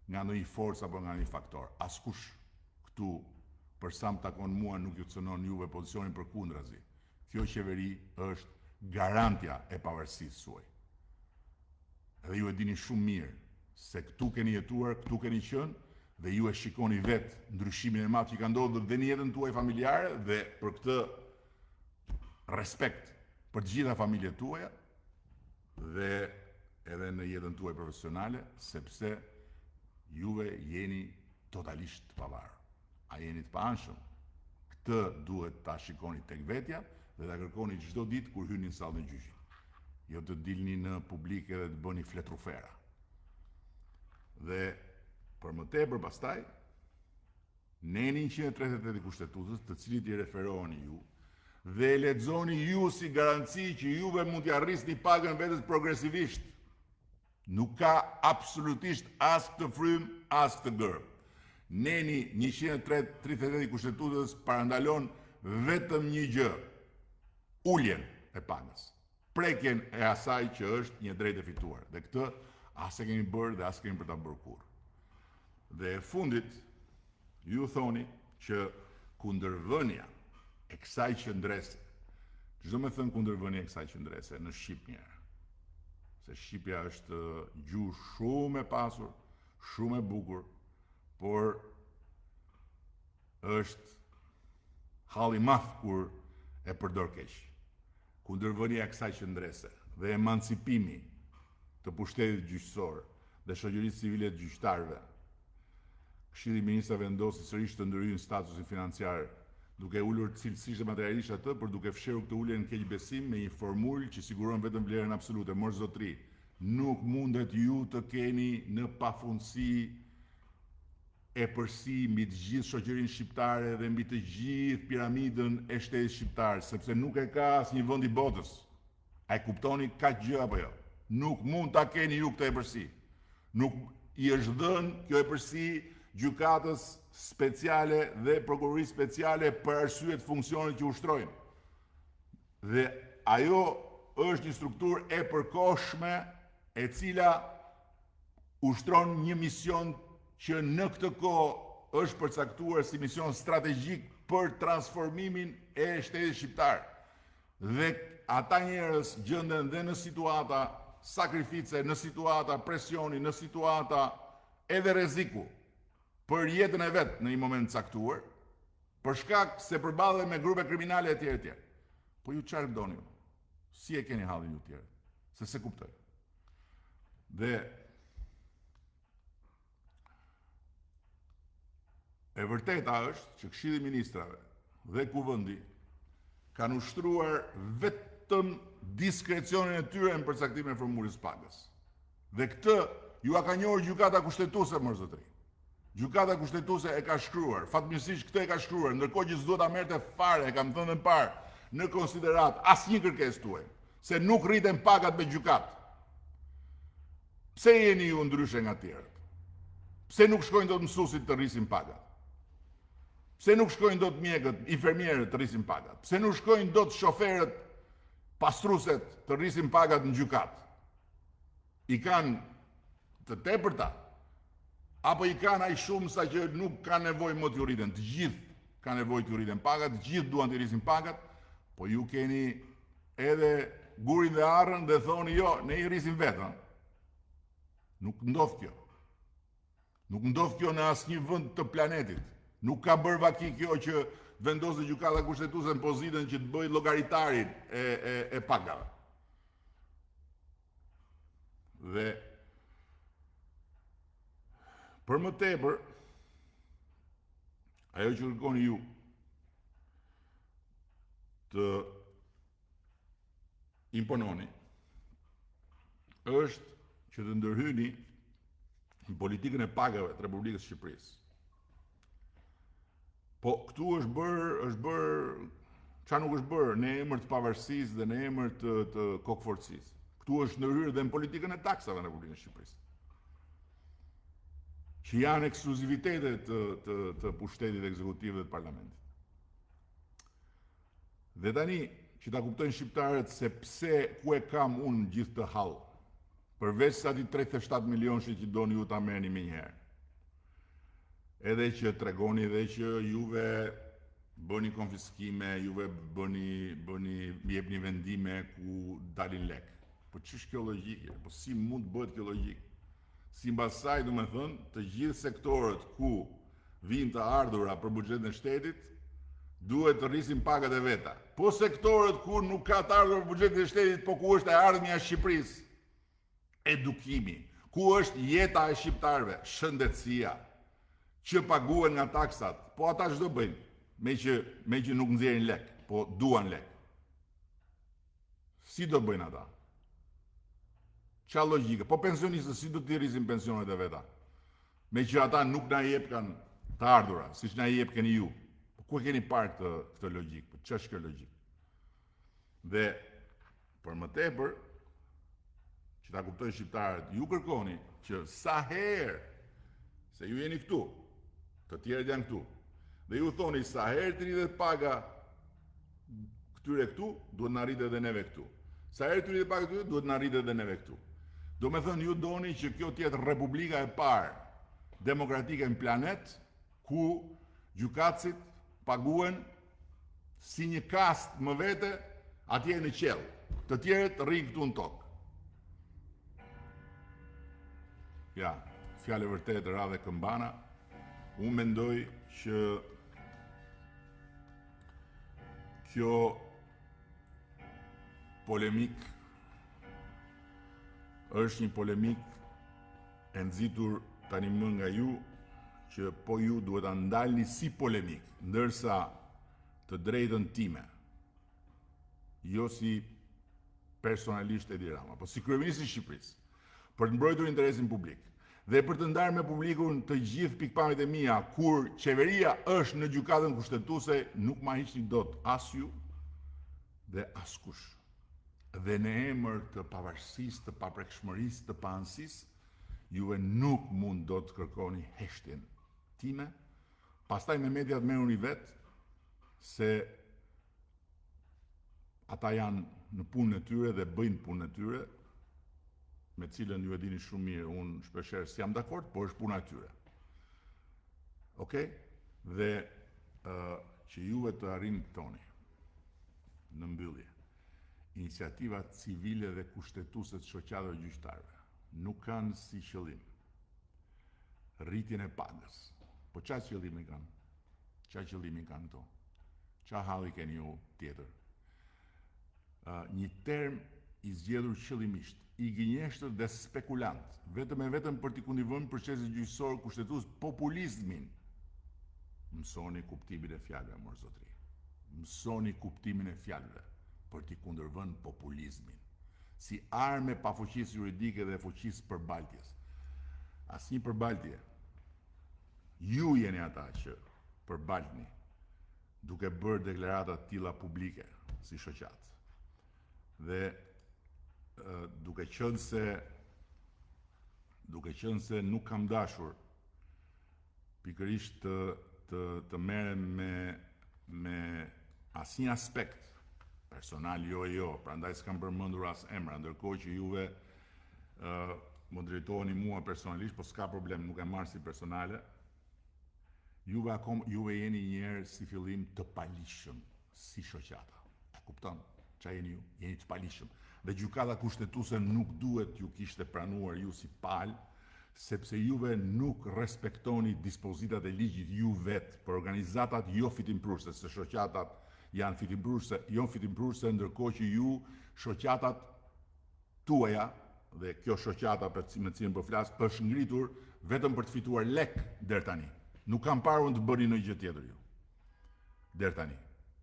nga ndonjë forcë apo nga një faktor. Askush këtu, për sa më takon mua, nuk ju cënon juve pozicionin përkundrazi. Kjo qeveri është garantja e pavarësisë suaj. Dhe ju e dini shumë mirë se këtu keni jetuar, këtu keni qenë dhe ju e shikoni vetë ndryshimin e madh që ka ndodhur dhe në jetën tuaj familjare dhe për këtë respekt për të gjitha familjet tuaja dhe edhe në jetën tuaj profesionale, sepse juve jeni totalisht të pavarur. A jeni të paanshëm? Këtë duhet ta shikoni tek vetja dhe ta kërkoni çdo ditë kur hyni në sallën e gjyqit. Jo të dilni në publik edhe të bëni fletrufera. Dhe për më tepër pastaj, neni 138 i Kushtetutës, të cilit i referoheni ju, dhe e lexoni ju si garanci që juve mund t'ja rrisni pagën vetes progresivisht. Nuk ka absolutisht as këtë frym, as këtë gërm. Neni 138 i Kushtetutës parandalon vetëm një gjë, uljen e pagës, prekjen e asaj që është një drejtë e fituar. Dhe këtë as e kemi bërë dhe as kemi për ta bërë kurrë. Dhe e fundit, ju thoni që kundërvënia e kësaj qëndrese, çdo me thënë kundërvënia e kësaj qëndrese në Shqip një herë, se Shqipja është gjuhë shumë e pasur, shumë e bukur, por është halli i madh kur e përdor keq. Kundërvënia e kësaj qëndrese dhe emancipimi të pushtetit gjyqësor dhe shoqërisë civile të gjyqtarëve. Këshilli i Ministrave vendosi sërish të ndryjë statusin financiar, duke ulur cilësisht dhe materialisht atë, por duke fshirë këtë ulje në keq besim me një formulë që siguron vetëm vlerën absolute. Mor zotri, nuk mundet ju të keni në pafundësi e përsi mbi të gjithë shoqërinë shqiptare dhe mbi të gjithë piramidën e shtetit shqiptar, sepse nuk e ka asnjë vend i botës. A e kuptoni kaq gjë apo jo? Nuk mund ta keni ju këtë epërsi. Nuk i është dhënë kjo epërsi gjykatës speciale dhe prokurorisë speciale për arsye të funksionit që ushtrojnë. Dhe ajo është një strukturë e përkohshme e cila ushtron një mision që në këtë kohë është përcaktuar si mision strategjik për transformimin e shtetit shqiptar. Dhe ata njerëz gjenden dhe në situata sakrifice, në situata presioni, në situata edhe rreziku për jetën e vet në një moment caktuar, për shkak se përballet me grupe kriminale etj etj. Po ju çfarë doni? Si e keni hallin ju tjerë? Se kuptoj. Dhe e vërteta është që Këshilli i Ministrave dhe Kuvendi kanë ushtruar vetëm diskrecionin e tyre në përcaktimin e formulës pagës. Dhe këtë ju a ka njohur gjykata kushtetuese më zotëri. Gjykata kushtetuese e ka shkruar, fatmirësisht këtë e ka shkruar, ndërkohë që s'duhet ta merrte fare, e kam thënë më parë, në konsiderat asnjë kërkesë tuaj, se nuk rriten pagat me gjykat. Pse jeni ju ndryshe nga tjerët? Pse nuk shkojnë dot mësuesit të rrisin pagat? Pse nuk shkojnë dot mjekët, infermierët të rrisin pagat? Pse nuk shkojnë dot shoferët, pastrueset të rrisin pagat në gjykat? I kanë të tepërta? Apo i kanë aq shumë sa që nuk kanë nevojë më të rriten? Të gjithë kanë nevojë të rriten pagat, të gjithë duan të rrisin pagat, po ju keni edhe gurin dhe arrën dhe thoni jo, ne i rrisim vetë. Nuk ndodh kjo. Nuk ndodh kjo në asnjë vend të planetit. Nuk ka bërë vaki kjo që vendosë gjykata kushtetuese në pozitën që të bëjë llogaritarin e pagave. Dhe për më tepër, ajo që kërkoni ju të impononi është që të ndërhyni në politikën e pagave të Republikës së Shqipërisë. Po këtu është bërë, çfarë nuk është bërë në emër të pavarësisë dhe në emër të kokëforcisë. Këtu është ndërhyrë dhe në politikën e taksave në Republikën e Shqipërisë, që janë ekskluzivitete të pushtetit ekzekutiv dhe të parlamentit. Dhe tani, që ta kuptojnë shqiptarët se pse ku e kam unë gjithë të hall, përveç sa ti 37 milion që doni ju ta merrni me njëherë. Edhe që tregoni edhe që juve bëni konfiskime, juve jepni vendime ku dalin lek. Po ç'është kjo logjike? Po si mund të bëhet kjo logjik? Si mbas saj, domethënë, të gjithë sektorët ku vijnë të ardhura për buxhetin e shtetit duhet të rrisin pagat e veta. Po sektorët ku nuk ka të ardhur për buxhetin e shtetit, po ku është e ardhmja e Shqipërisë, edukimi, ku është jeta e shqiptarëve, shëndetësia, që paguen nga taksat, po ata ç'do bëjnë, me që nuk nxjerrin lek, po duan lek. Si do bëjnë ata? Qa logjike? Po pensionistët si do t'i rrisin pensionet e veta? Me që ata nuk na jep kanë të ardhura, siç na jep keni ju. Po ku keni parë këtë logjik? Po ç'është kjo logjik? Dhe për më tepër, që ta kuptojnë shqiptarët, ju kërkoni që sa herë, se ju jeni këtu, të tjerët janë këtu, dhe ju thoni sa herë të rritet paga këtyre këtu, duhet na rritet edhe neve këtu. Sa herë të rritet paga këtyre, duhet na rritet edhe neve këtu. Do me thënë, ju doni që kjo tjetë republika e parë demokratike në planet, ku gjykatësit paguen si një kast më vete atje në qelë, të tjerët rrinë këtu në tokë. Ja, fjale vërtet radhe këmbana, unë mendoj që kjo polemik është një polemik e nxitur tani më nga ju, që po ju duhet ta ndalni si polemik, ndërsa të drejtën time, jo si personalisht Edi Rama, po si kryeministri i Shqipërisë, për të mbrojtur interesin publik dhe për të ndarë me publikun të gjithë pikpamjet e mia, kur qeveria është në gjykatën kushtetuese, nuk ma hiqni dot as ju dhe askush. Dhe në emër të pavarësisë, të paprekshmërisë, të paanësisë, juve nuk mund do të kërkoni heshtjen time, pastaj me mediat merruni vetë, se ata janë në punën e tyre dhe bëjnë punën e tyre, me cilën ju e dini shumë mirë, unë shpeshherë s'jam dakord, por është puna e tyre. Okej? Dhe që juve të arrini toni në mbyllje, iniciativat civile dhe kushtetuese të shoqatave gjyqtarëve nuk kanë si qëllim rritjen e pagës, Po qa qëllimi kanë? Qa qëllimi kanë këto? Qa halli keni ju tjetër? Një term i zgjedhur qëllimisht, i gënjeshtër dhe spekulant, vetëm e vetëm për t'i kundërvënë procesin gjyqësor kushtetues populizmin. Mësoni kuptimin e fjalëve, mor zotri. Mësoni kuptimin e fjalëve për t'i kundërvënë populizmin. Si arme pa fuqisë juridike dhe fuqisë përbaltjes. Asnjë përbaltje. Ju jeni ata që përbaltni, duke bërë deklarata të tilla publike si shoqat. Dhe duke qenë se nuk kam dashur pikërisht të merrem me asnjë aspekt personal, jo, prandaj s'kam përmendur as emra, ndërkohë që juve më drejtoheni mua personalisht, po s'ka problem, nuk e marr si personale. Juve jeni njerëz si fillim të palishëm si shoqata. E kupton? Qa jeni ju? Jeni të palishëm. Dhe gjykata kushtetuese nuk duhet ju kishte pranuar ju si palë, sepse juve nuk respektoni dispozitat e ligjit ju vetë për organizatat jo fitimprurse, se shoqatat janë fitimprurse, ndërkohë që ju shoqatat tuaja, dhe kjo shoqata me cilën po flas, është ngritur vetëm për të fituar lek deri tani. Nuk kam parë unë të bëni në gjë tjetër ju. Deri tani.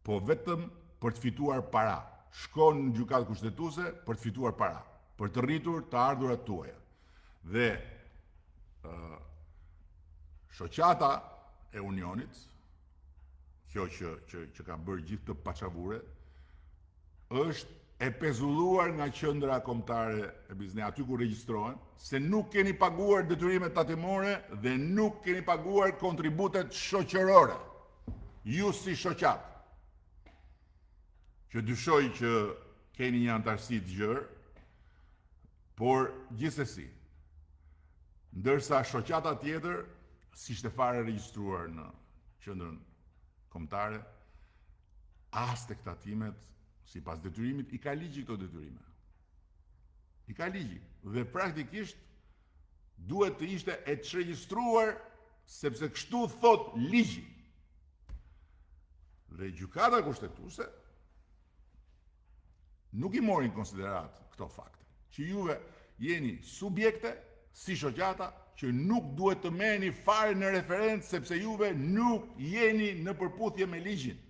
Po vetëm për të fituar para. Shkon në gjykatë kushtetuese për të fituar para, për të rritur të ardhurat tuaja. Dhe shoqata e Unionit, kjo që ka bërë gjithë të paçavure, është e pezulluar nga qendra kombëtare e biznesit, aty ku regjistrohen, se nuk keni paguar detyrimet tatimore dhe nuk keni paguar kontributet shoqërore. Ju si shoqat, që dyshoj që keni një antarësi të gjerë, por gjithsesi, ndërsa shoqata tjetër, si ishte fare regjistruar në qendrën kombëtare, as tek tatimet, sipas detyrimit, i ka ligji këto detyrime. I ka ligji. Dhe praktikisht duhet të ishte e çregjistruar, sepse kështu thot ligji. Dhe gjykata kushtetuese nuk i morin konsiderat këto fakte, që juve jeni subjekte si shoqata që nuk duhet të merrni fare në referencë sepse juve nuk jeni në përputhje me ligjin.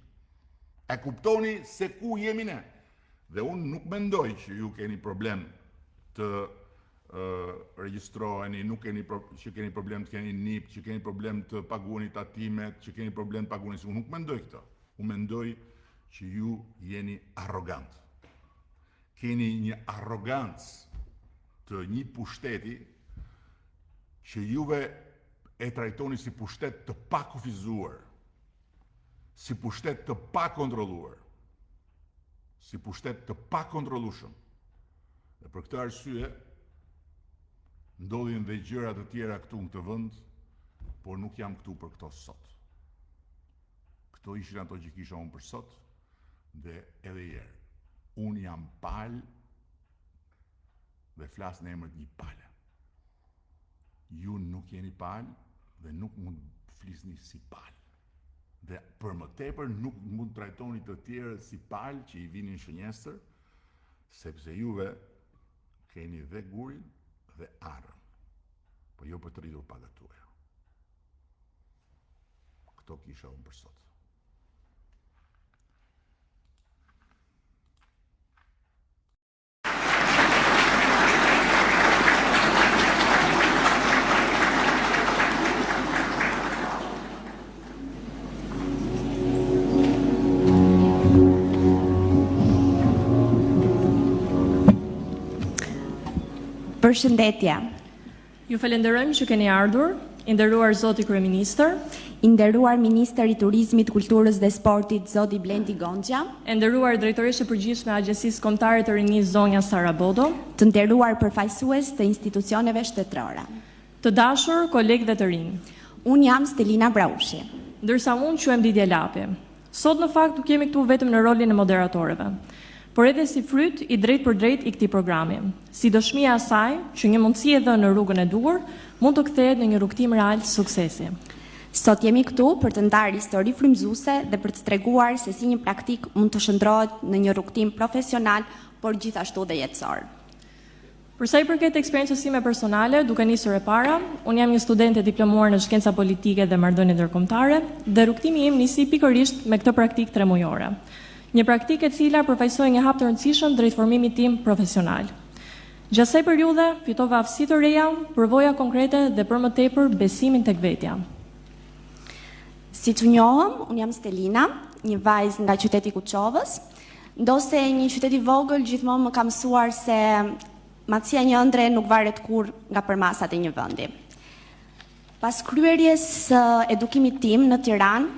E kuptoni se ku jemi ne. Dhe unë nuk mendoj që ju keni problem të regjistroheni, që keni problem të keni NIP, që keni problem të paguani tatimet, që keni problem të paguani. Unë nuk mendoj këtë. Unë mendoj që ju jeni arrogant. Keni një arrogancë të një pushteti që juve e trajtoni si pushtet të pa kufizuar, si pushtet të pa kontrolluar, si pushtet të pa kontrollueshëm. Dhe për këtë arsye ndodhin dhe gjëra të tjera këtu në këtë vend, por nuk jam këtu për këto sot. Këto ishin ato që kisha unë për sot, dhe edhe herë, unë jam palë dhe flas në emër të një pale. Ju nuk jeni palë dhe nuk mund flisni si palë. Dhe për më tepër nuk mund trajtoni të tjerët si palë që i vinin shënjestër, sepse juve keni dhe gurin dhe arën, po jo për të rritur pagat tuaja. Këto kisha unë për sot. Përshëndetje. Ju falenderojmë që keni ardhur, i nderuar zoti kryeministër, I nderuar Ministër i Turizmit, Kulturës dhe Sportit, zoti Blendi Gonxha, e nderuar drejtoreshe përgjithshme e Agjencisë Kombëtare të Rinisë zonja Sarabodo, të nderuar përfaqësues të institucioneve shtetërore. të dashur kolegë dhe të rinj. Unë jam Stelina Braushi. Ndërsa unë quhem Lidhja Lapi. Sot në fakt nuk jemi këtu vetëm në rolin e moderatorëve, por edhe si fryt i drejt për drejt i këtij programi, si dëshmia e asaj që një mundësi e dhënë në rrugën e duhur mund të kthehet në një rrugtim real të suksesi. Sot jemi këtu për të ndarë histori frymëzuese dhe për të treguar se si një praktik mund të shndrohet në një rrugtim profesional, por gjithashtu dhe jetësor. Për sa i përket eksperiencës sime personale, duke nisur e para, unë jam një studente diplomuar në shkenca politike dhe marrëdhënie ndërkombëtare, dhe rrugtimi im nisi pikërisht me këtë praktikë 3 mujore. Një praktikë e cila përfaqësoi një hap të rëndësishëm drejt formimit tim profesional. Gjatë kësaj periudhe fitova aftësi të reja, përvoja konkrete dhe për më tepër besimin tek vetja. Si të njohëm, unë jam Stelina, një vajzë nga qyteti Kuçovës, ndose një qytet i vogël gjithmonë më ka mësuar se matësia një ëndre nuk varet kur nga përmasat e një vendi. Pas kryerjes së edukimit tim në Tiranë,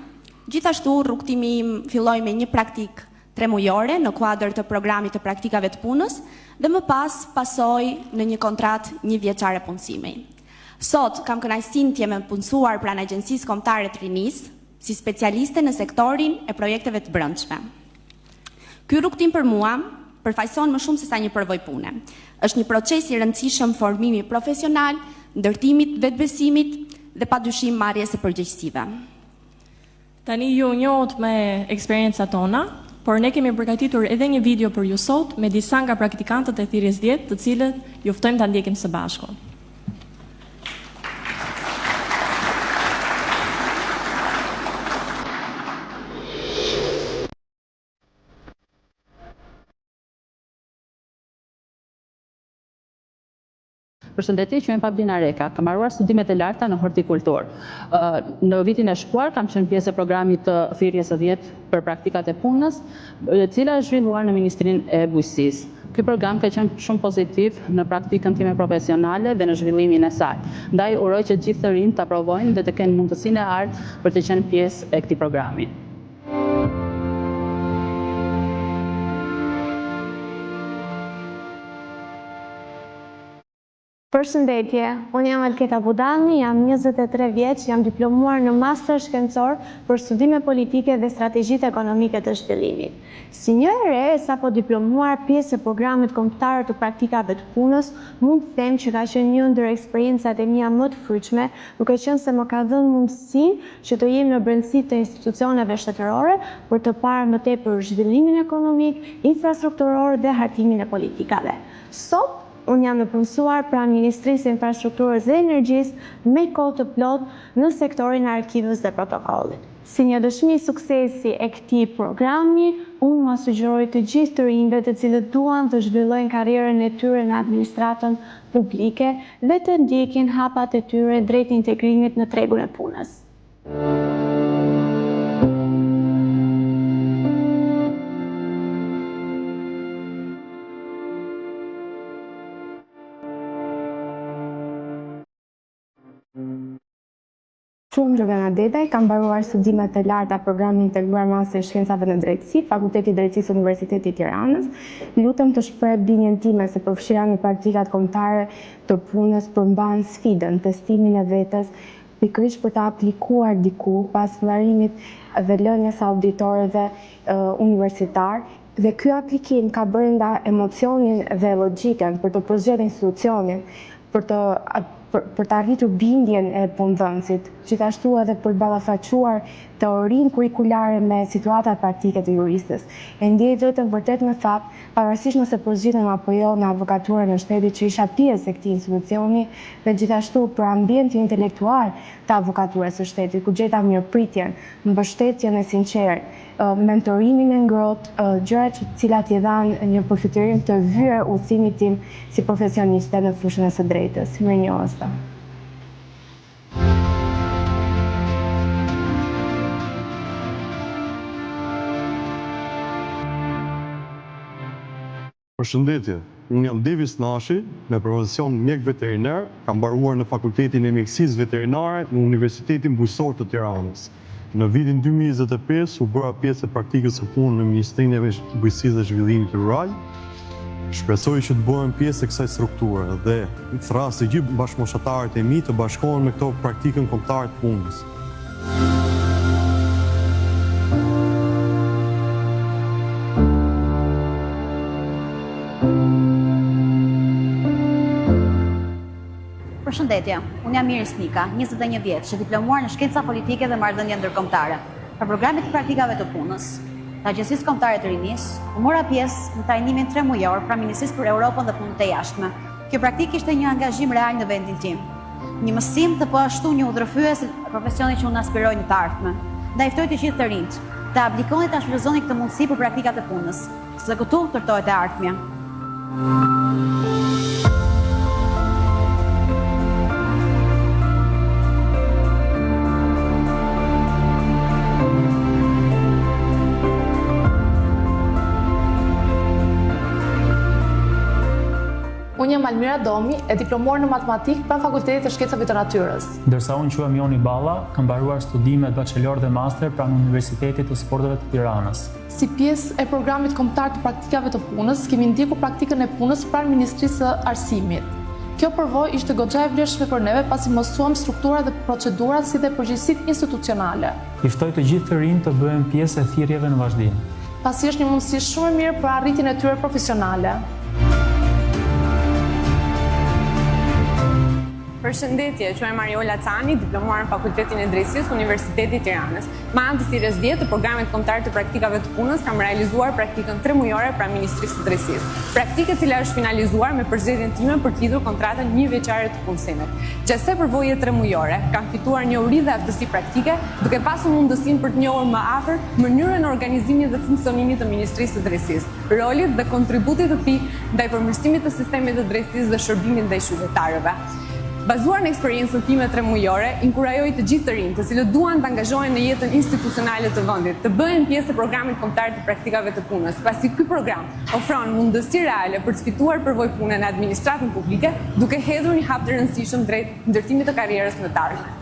gjithashtu rrugtimi im filloi me një praktikë 3 mujore në kuadër të programit të praktikave të punës dhe më pas pasoi në një kontratë 1 vjeçare punësimi. Sot kam kënaqësinë të jem e punësuar pranë Agjencisë Kombëtare të Rinisë si specialiste në sektorin e projekteve të brendshme. Ky rrugtim për mua përfaqëson më shumë se sa një përvojë pune. Është një proces i rëndësishëm formimi profesional, ndërtimit vetbesimit dhe padyshim marrjes së përgjegjësive. Tani ju njohët me eksperiencat tona, por ne kemi përgatitur edhe një video për ju sot me disa nga praktikantët e thirrjes 10, të cilët ju ftojmë ta ndjekim së bashku. Përshëndetje, quhem Pablina Reka, kam marruar studimet e larta në hortikulturë. Në vitin e shkuar kam qenë pjesë e programit të thirrjes së 10 për praktikat e punës, e cila është zhvilluar në Ministrinë e Bujqësisë. Ky program ka qenë shumë pozitiv në praktikën time profesionale dhe në zhvillimin e saj. Ndaj uroj që gjithë të rinjt ta provojnë dhe të kenë mundësinë e ardhë për të qenë pjesë e këtij programi. Përshëndetje, unë jam Alketa Budalni, jam 23 vjeç, jam diplomuar në master shkencor për studime politike dhe strategjitë ekonomike të zhvillimit. Si një e re, sapo diplomuar pjesë e programit kombëtar të praktikave të punës, mund të them që ka qenë një ndër eksperiencat e mia më të fryqme, duke qenë se më ka dhënë mundësinë që të jem në brendësi të institucioneve shtetërore për të parë më tepër zhvillimin ekonomik, infrastrukturor dhe hartimin e politikave. Sot unë jam e punësuar pranë Ministrisë së Infrastrukturës dhe Energjisë me kohë të plotë në sektorin e arkivës dhe protokollit. Si një dëshmi suksesi e këtij programi, unë ma sugjeroj të gjithë të rinjve të cilët duan të zhvillojnë karrierën e tyre në administratën publike dhe të ndjekin hapat e tyre drejt integrimit në tregun e punës. Quhem Gjovana Dedaj, kam mbaruar studimet e larta programin integruar master shkencave në drejtësi, Fakulteti i Drejtësisë Universiteti i Tiranës. Lutem të shpreh bindjen time se përfshira në praktikat kombëtare të punës përmban sfidën, testimin e vetes, pikërisht për të aplikuar diku pas mbarimit dhe lënies së auditorëve universitar. Dhe ky aplikim ka brenda emocionin dhe logjikën për të përzgjedhur institucionin, për të arritur bindjen e punëdhënësit, gjithashtu edhe për të ballafaquar teorinë kurikulare me situata praktike të juristës. E ndjej vetëm vërtet me fat, pavarësisht nëse përzgjitem apo jo në avokaturën e shtetit që isha pjesë e këtij institucioni, dhe gjithashtu për ambientin intelektual të avokaturës së shtetit, ku gjeta mirëpritjen, mbështetjen e sinqertë, mentorimin e ngrohtë, gjëra të cilat i dhanë një përfitirim të vyer udhëtimit tim si profesioniste në fushën e së drejtës. Mirënjohësta. Përshëndetje, unë jam Devis Nashi, me profesion mjek veterinar, kam mbaruar në Fakultetin e Mjekësisë Veterinare në Universitetin Bujqësor të Tiranës. Në vitin 2025 u bëra pjesë e praktikës së punë në Ministrinë e Bujqësisë dhe Zhvillimit Rural. Shpresoj që të bëhem pjesë e kësaj strukture dhe thras të gjithë bashkëmoshatarët e mi të bashkohen me këto praktikën kombëtare të punës. Përshëndetje, unë jam Iris Nika, 21 vjeç, diplomuar në shkenca politike dhe marrëdhënie ndërkombëtare. Për programin e praktikave të punës të Agjencisë Kombëtare të Rinisë, u mora pjesë në trajnimin 3 mujor pra Ministrisë për Europën dhe Punët e Jashtme. Kjo praktikë ishte një angazhim real në vendin tim. Një mësim të po ashtu një udhërfyes profesionit që unë aspiroj në të ardhmen. Ndaj ftoj të gjithë të rinjt, të aplikoni të shfrytëzoni këtë mundësi për praktikat e punës, se këtu ndërtohet e ardhmja. Unë jam Almira Domi, e diplomuar në matematikë pranë Fakultetit të Shkencave të Natyrës. Ndërsa unë quhem Joni Balla, kam mbaruar studimet bachelor dhe master pranë Universitetit të Sporteve të Tiranës. Si pjesë e programit kombëtar të praktikave të punës, kemi ndjekur praktikën e punës pranë Ministrisë së Arsimit. Kjo përvojë ishte goxha e vlefshme për neve pasi mësuam struktura dhe procedura si dhe përgjegjësitë institucionale. I ftoj të gjithë të rinj të bëhen pjesë e thirrjeve në vazhdim. Pasi është një mundësi shumë e mirë për arritjen e tyre profesionale. Përshëndetje, quhem Mariola Cani, diplomuar në Fakultetin e Drejtësisë, Universiteti i Tiranës. Me anë të thirrjes 10 të programit kombëtar të praktikave të punës, kam realizuar praktikën 3 mujore pranë Ministrisë së Drejtësisë. Praktikë e cila është finalizuar me përzgjedhjen time për të lidhur kontratën 1 vjeçare të punësimit. Gjatë kësaj përvoje 3 mujore, kam fituar njohuri dhe aftësi praktike, duke pasur mundësinë për të njohur më afër mënyrën e organizimit dhe funksionimit të Ministrisë së Drejtësisë, rolit dhe kontributit të tij ndaj përmirësimit të sistemit të drejtësisë dhe shërbimit ndaj qytetarëve. Bazuar në eksperiencën time 3 mujore, inkurajoj të gjithë të rinj, të cilët duan të angazhohen në jetën institucionale të vendit, të bëhen pjesë të programit kombëtar të praktikave të punës, pasi ky program ofron mundësi reale për të fituar përvojë pune në administratën publike, duke hedhur një hap të rëndësishëm drejt ndërtimit të karrierës në të ardhmen.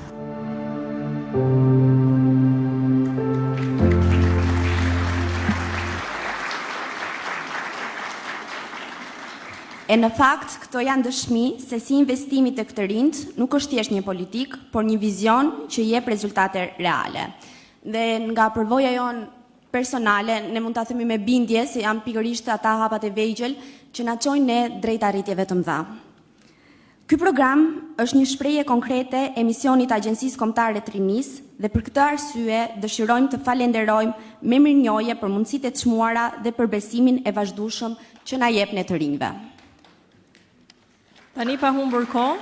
E në fakt, këto janë dëshmi se si investimi të këtë rinjt nuk është thjesht një politik, por një vizion që jep rezultate reale. Dhe nga përvoja jonë personale, ne mund ta themi me bindje se janë pikërisht ata hapat e vegjël që na çojnë ne drejt arritjeve të mëdha. Ky program është një shprehje konkrete e misionit të Agjencisë Kombëtare të Rinisë dhe për këtë arsye dëshirojmë të falenderojmë me mirënjohje për mundësitë e çmuara dhe për besimin e vazhdueshëm që na jep ne të rinjve. Tani pa humbur kohë,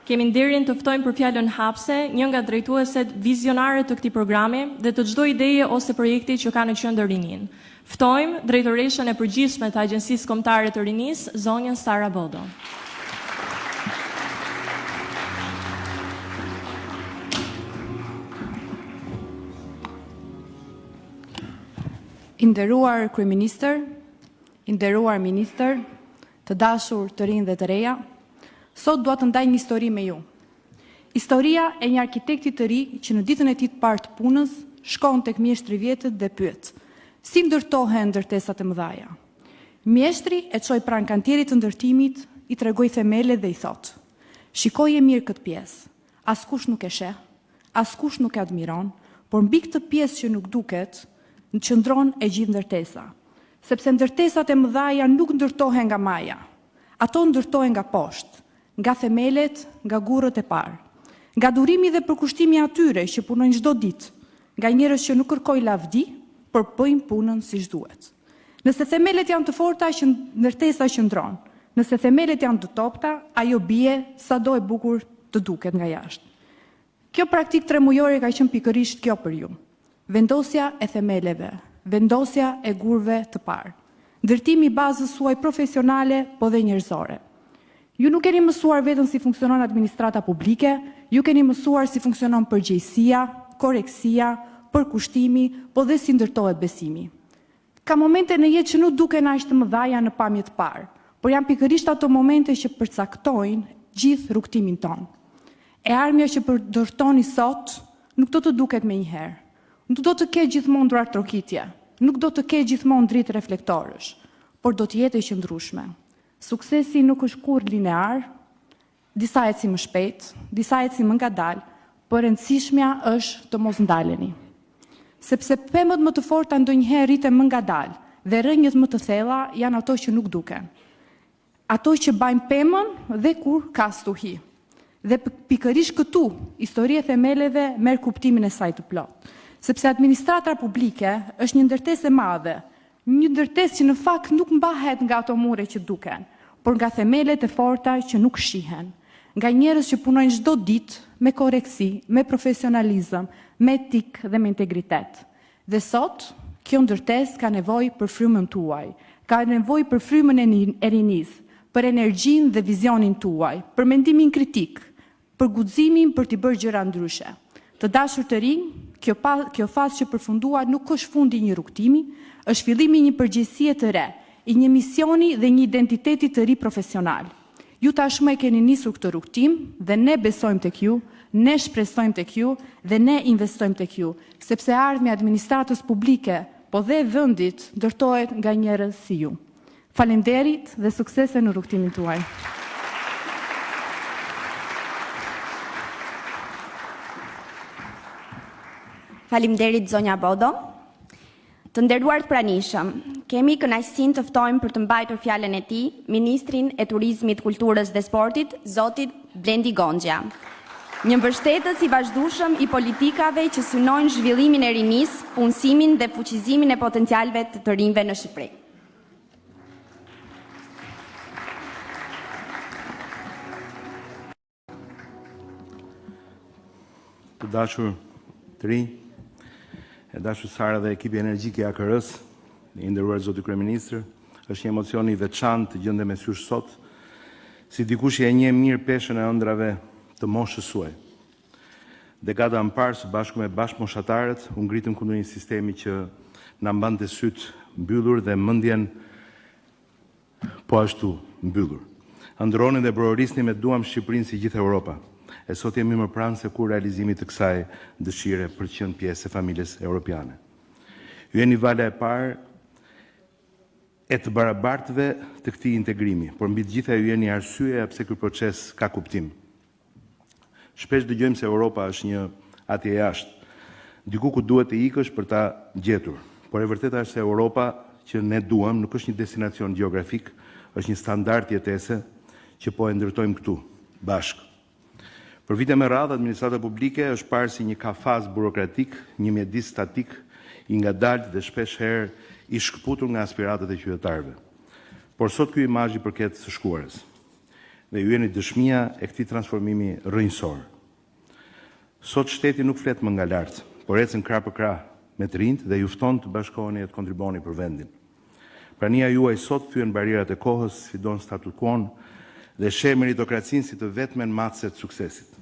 kemi nderin të ftojmë për fjalën hapse një nga drejtueset vizionare të këtij programi dhe të çdo ideje ose projekti që ka në qendër rinin. Ftojmë drejtoreshën e përgjithshme të Agjencisë Kombëtare të Rinisë, zonjën Sara Bodo. I nderuar kryeministër, i nderuar ministër, të dashur të rinj dhe të reja, sot dua të ndaj një histori me ju. Historia e një arkitekti të ri që në ditën e tij të parë të punës shkon tek mjeshtri i vjetët dhe pyet: si ndërtohen ndërtesat e mëdha? Mjeshtri e çoi pranë kantierit të ndërtimit, i tregoi themelet dhe i thot: shikoje mirë këtë pjesë. Askush nuk e sheh, askush nuk e admiron, por mbi këtë pjesë që nuk duket, qëndron e gjithë ndërtesa. Sepse ndërtesat e mëdha nuk ndërtohen nga maja. Ato ndërtohen nga poshtë, nga themelet, nga gurët e parë, nga durimi dhe përkushtimi atyre që punojnë çdo ditë, nga njerëz që nuk kërkojnë lavdi, por bëjnë punën siç duhet. Nëse themelet janë të forta, ndërtesa qëndron. Nëse themelet janë të topta, ajo bie sado e bukur të duket nga jashtë. Kjo praktikë 3 mujore ka qenë pikërisht kjo për ju. Vendosja e themeleve, vendosja e gurëve të parë, ndërtimi i bazës suaj profesionale, po dhe njerëzore. Ju nuk keni mësuar vetëm si funksionon administrata publike, ju keni mësuar si funksionon përgjegjësia, koreksia, përkushtimi, po dhe si ndërtohet besimi. Ka momente në jetë që nuk duken aq të mëdha në pamje të parë, por janë pikërisht ato momente që përcaktojnë gjithë rrugtimin tonë. E armja që përdortoni sot nuk do të duket menjëherë. Nuk do të ketë gjithmonë duar trokitje, nuk do të ketë gjithmonë dritë reflektorësh, por do të jetë e qëndrueshme. Suksesi nuk është kurrë linear, disa ecin më shpejt, disa ecin më ngadalë, por e rëndësishmja është të mos ndaleni. Sepse pemët më të forta ndonjëherë rriten më ngadalë dhe rrënjët më të thella janë ato që nuk duken. ato që bajnë pemën dhe kur ka stuhi. Dhe pikërisht këtu, historia e themeleve merr kuptimin e saj të plot. Sepse administrata publike është një ndërtesë e madhe, një ndërtesë që në fakt nuk mbahet nga ato mure që duken, por nga themelet e forta që nuk shihen, nga njerëz që punojnë çdo ditë me korreksi, me profesionalizëm, me etik dhe me integritet. Dhe sot, kjo ndërtesë ka nevojë për frymën tuaj, ka nevojë për frymën e rinis, për energjinë dhe vizionin tuaj, për mendimin kritik, për guximin për t'i bërë gjëra ndryshe. Të dashur të rinj, kjo fazë që përfundua nuk është fundi një rrugtimi, është fillimi një përgjegjësie të re, i një misioni dhe një identiteti të ri profesional. Ju tashmë e keni nisur këtë rrugtim dhe ne besojmë tek ju, ne shpresojmë tek ju dhe ne investojmë tek ju, sepse ardhmja e administratës publike, po dhe e vendit ndërtohet nga njerëz si ju. Faleminderit dhe suksese në rrugtimin tuaj. Faleminderit zonja Bodo. Të nderuar të pranishëm, kemi kënaqësinë të ftojmë për të mbajtur fjalën e tij Ministrin e Turizmit, Kulturës dhe Sportit, zotin Blendi Gonxha. Një mbështetës i vazhdueshëm i politikave që synojnë zhvillimin e rinisë, punësimin dhe fuqizimin e potencialeve të rinjve në Shqipëri. Të dashur të rinj, e dashur Sara dhe ekipi energjik i AKR-s, i nderuar zoti kryeministër, është një emocion i veçantë të gjendem me sysh sot, si dikush që e njeh mirë peshën e ëndrave të moshës suaj. Dekada më parë, së bashku me bashkëmoshatarët, u ngritëm kundër një sistemi që na mbante syt mbyllur dhe mendjen po ashtu mbyllur. Ndronin dhe brorisnin me duam Shqipërinë si gjithë Europa. E sot jemi më pranë se kur realizimit të kësaj dëshire për qenë pjesë e familjes europiane. Ju jeni vala e parë e të barabartëve të këtij integrimi, por mbi të gjitha ju jeni arsyeja pse ky proces ka kuptim. Shpesh dëgjojmë se Europa është një atje jashtë, diku ku duhet të ikësh për ta gjetur, por e vërteta është se Europa që ne duam nuk është një destinacion gjeografik, është një standard jetese që po e ndërtojmë këtu, bashkë. Për vite me radhë, administrata publike është parë si një kafaz burokratik, një mjedis statik, i ngadalt dhe shpesh herë i shkëputur nga aspiratët e qytetarëve. Por sot ky imazh i përket së shkuarës. Dhe ju jeni dëshmia e këtij transformimi rrënjësor. Sot shteti nuk flet më nga lart, por ecën krah për krah me të rinjt dhe ju fton të bashkoheni e të kontribuoni për vendin. Prania juaj sot thyen barierat e kohës, sfidon status quo dhe sheh meritokracinë si të vetmen matëse të suksesit.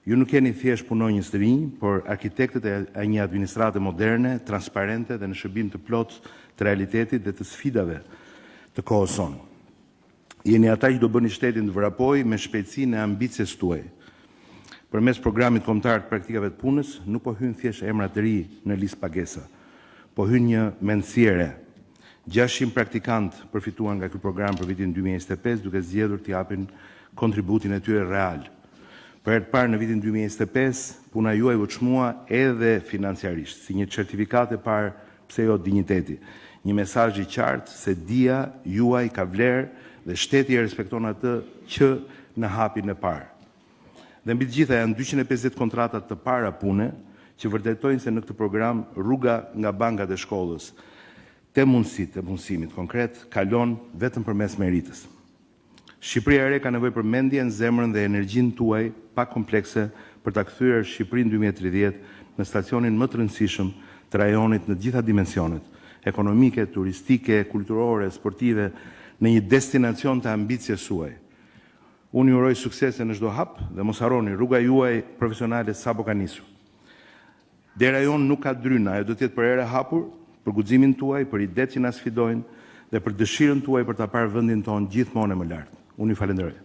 Ju nuk jeni thjesht punonjës të rinj, por arkitektët e një administrate moderne, transparente dhe në shërbim të plot të realitetit dhe të sfidave të kohës sonë. Jeni ata që do bëni shtetin të vrapojë me shpejtësinë e ambicjes tuaj. Përmes programit kombëtar të praktikave të punës, nuk po hyn thjesht emra të ri në listë pagesa, po hyn një mendësi e re. 600 praktikantë përfituan nga ky program për vitin 2025, duke zgjedhur të japin kontributin e tyre real. Për herë të parë në vitin 2025, puna juaj u çmua edhe financiarisht, si një certifikat e parë, pse jo dinjiteti. Një mesazh i qartë se dia juaj ka vlerë dhe shteti e respekton atë që në hapin e parë. Dhe mbi të gjitha janë 250 kontratat të para pune që vërtetojnë se në këtë program rruga nga bankat e shkollës te mundësitë e punësimit konkret kalon vetëm përmes meritës. Shqipëria e re ka nevojë për mendjen, zemrën dhe energjinë tuaj pa komplekse për ta kthyer Shqipërinë 2030 në stacionin më të rëndësishëm të rajonit në të gjitha dimensionet, ekonomike, turistike, kulturore, sportive, në një destinacion të ambicjes suaj. Unë ju uroj suksese në çdo hap dhe mos harroni rruga juaj profesionale sapo ka nisur. Dera jon nuk ka dryna, ajo do të jetë për herë hapur, për guximin tuaj, për idetë që na sfidojnë dhe për dëshirën tuaj për ta parë vendin tonë gjithmonë më lart. Unë ju falenderoj.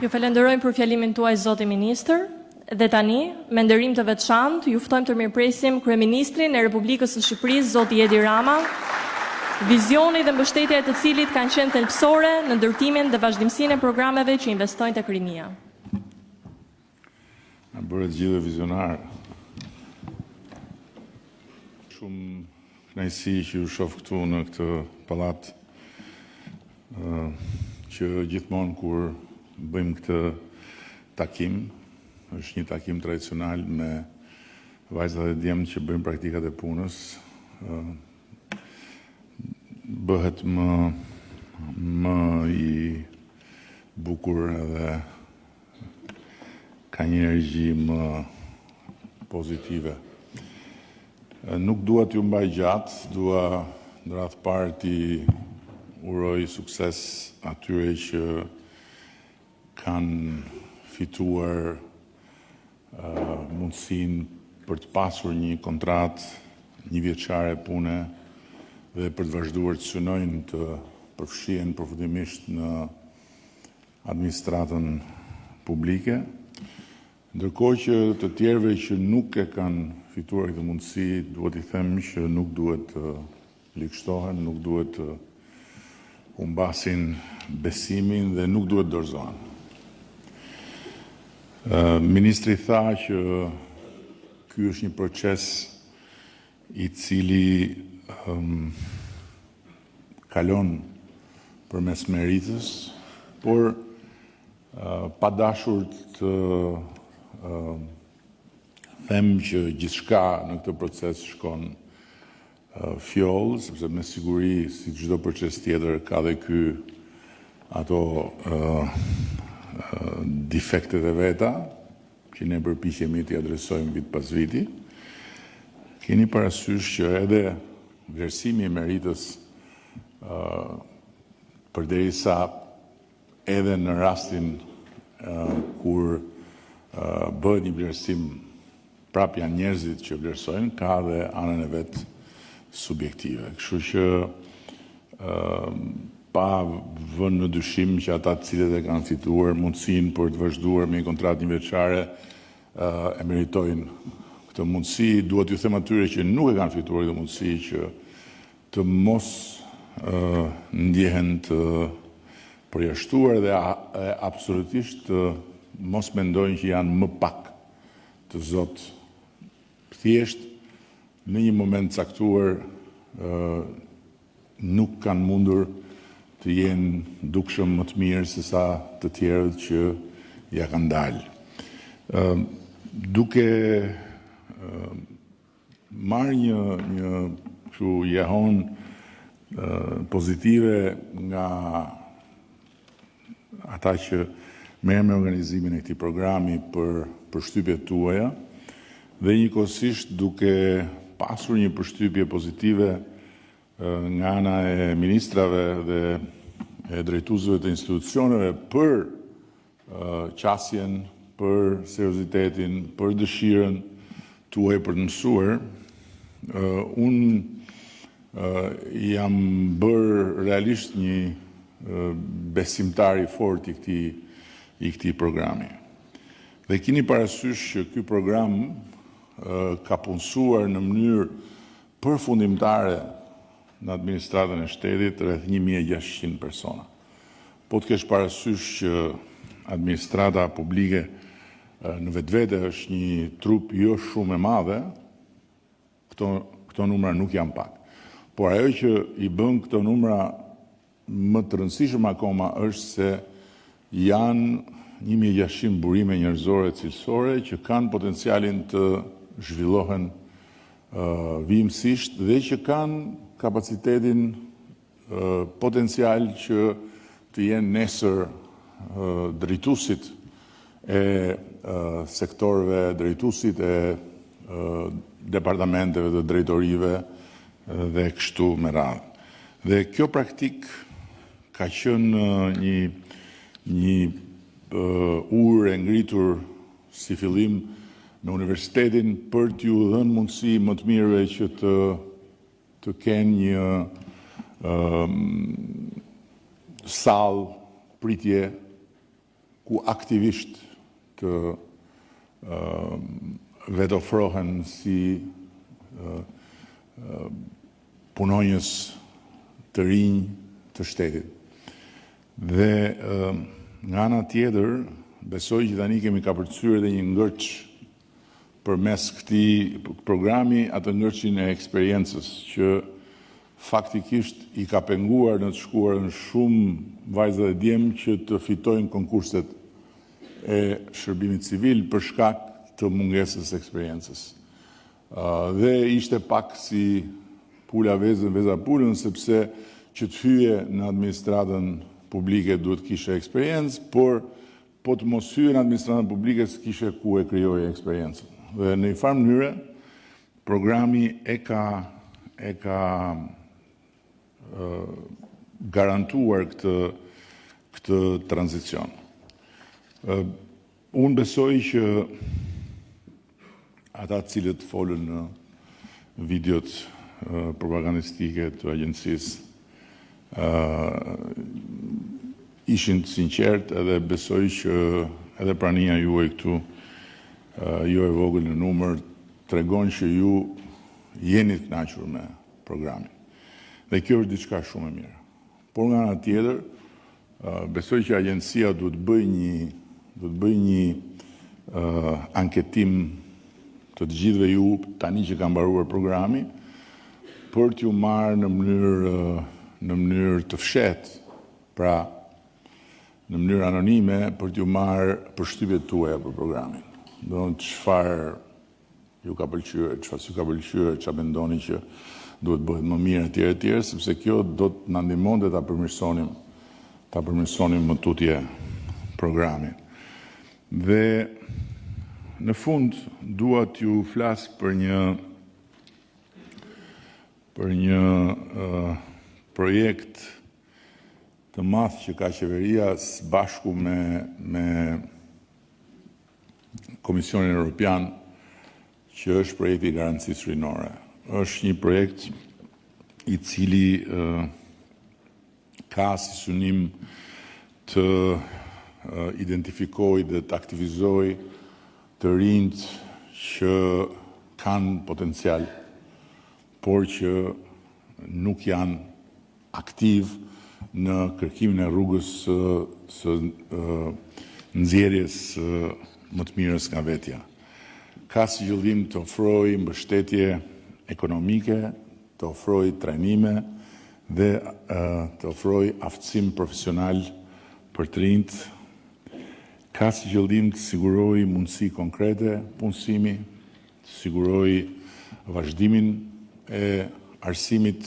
Ju falenderojmë për fjalimin tuaj zoti ministër dhe tani me nderim të veçantë ju ftojmë të mirëpresim kryeministrin e Republikës së Shqipërisë zoti Edi Rama, vizioni dhe mbështetja e të cilit kanë qenë thelbësore në ndërtimin dhe vazhdimsinë e programeve që investojnë tek rinia. Na bëre të gjithë vizionar. shumë kënaqësi që ju shoh këtu në këtë pallat, që gjithmonë kur bëjmë këtë takim, është një takim tradicional me vajzat dhe djemtë që bëjmë praktikat e punës, bëhet më i bukur edhe ka një energji më pozitive. Nuk dua t'ju mbaj gjatë, dua në radhë parë t'i uroj sukses atyre që kanë fituar mundësinë për të pasur një kontratë, një vjeçare pune dhe për të vazhduar të synojnë të përfshihen përfundimisht në administratën publike, ndërkohë që të tjerëve që nuk e kanë fituar këtë mundësi, duhet i them që nuk duhet të likështohen, nuk duhet të humbasin besimin dhe nuk duhet dorëzohen. Ministri tha që ky është një proces i cili kalon përmes meritës, por pa dashur të them që gjithçka në këtë proces shkon fjoll, sepse me siguri, si çdo proces tjetër, ka dhe ky ato defektet e veta, që ne përpiqemi t'i adresojmë vit pas viti. Keni parasysh që edhe vlerësimi i meritës, përderisa edhe në rastin kur bëhet një vlerësim, prap janë njerëzit që vlerësojnë, ka dhe anën e vet subjektive. Kështu që pa vënë në dyshim që ata të cilët e kanë fituar mundësinë për të vazhduar me një kontratë njëvjeçare e meritojnë këtë mundësi. Duhet t'ju them atyre që nuk e kanë fituar këtë mundësi që të mos ndjehen të përjashtuar dhe absolutisht mos mendojnë që janë më pak të zot. Thjesht në një moment caktuar nuk kanë mundur të jenë dukshëm më të mirë se sa të tjerët që ja kanë dalë. Duke marrë një kështu jehon pozitive nga ata që merren me organizimin e këtij programi për përshtypjet tuaja, dhe njëkohësisht duke pasur një përshtypje pozitive nga ana e ministrave dhe e drejtuesve të institucioneve për qasjen, për seriozitetin, për dëshirën tuaj për të mësuar, unë jam bërë realisht një besimtar i fortë i këtij programi. Dhe keni parasysh që ky program ka punësuar në mënyrë përfundimtare në administratën e shtetit rreth 1600 persona. Po të kesh parasysh që administrata publike në vetvete është një trup jo shumë e madhe, këto numra nuk janë pak. Por ajo që i bën këto numra më të rëndësishëm akoma është se janë 1600 burime njerëzore cilësore që kanë potencialin të zhvillohen vijimësisht dhe që kanë kapacitetin potencial që të jenë nesër drejtuesit e sektorëve, drejtuesit e departamenteve dhe drejtorive dhe kështu me radhë. Dhe kjo praktik ka qenë një urë e ngritur si fillim me universitetin për t'ju dhënë mundësi më të mirëve që të kenë një sallë pritje ku aktivisht të vetofrohen si punonjës të rinj të shtetit. Dhe nga ana tjetër, besoj që tani kemi kapërcyer edhe një ngërç përmes këtij programi atë ngërçin e eksperiencës që faktikisht i ka penguar në të shkuarën shumë vajza dhe djemë që të fitojnë konkurset e shërbimit civil për shkak të mungesës eksperiencës. Dhe ishte pak si pula vezën, veza pulën, sepse që të hyje në administratën publike duhet kishe eksperiencë, por po të mos hyje në administratën publike s'kishe ku e krijoje eksperiencën. Dhe në një farë mënyre, programi e ka garantuar këtë tranzicion. Unë besoj që ata cilët folën në videot propagandistike të agjencisë ishin të sinqert edhe besoj që edhe prania juaj këtu jo e vogël në numër tregon që ju jeni të kënaqur me programin. Dhe kjo është diçka shumë e mirë. Por nga ana tjetër, besoj që agjencia duhet bëj një anketim të gjithëve ju tani që ka mbaruar programi për t'ju marrë në mënyrë të fshehtë, pra në mënyrë anonime për t'ju marrë përshtypjet tuaja për programin. Do në çfarë ju ka pëlqyer, çfarë s'ju ka pëlqyer, çfarë mendoni që duhet bëhet më mirë etj, sepse kjo do të na ndihmonte ta përmirësonim më tutje programin. Dhe në fund dua t'ju flas për një projekt të madh që ka qeveria së bashku me Komisionin Evropian, që është projekti i garancisë rinore. Është një projekt i cili ka si synim të identifikoj dhe të aktivizoj të rinjt që kanë potencial, por që nuk janë aktiv në kërkimin e rrugës së nxjerrjes më të mirës nga vetja. Ka si qëllim të ofrojë mbështetje ekonomike, të ofrojë trajnime dhe të ofrojë aftësim profesional për të rinjt. Ka si qëllim të sigurojë mundësi konkrete punësimi, të sigurojë vazhdimin e arsimit,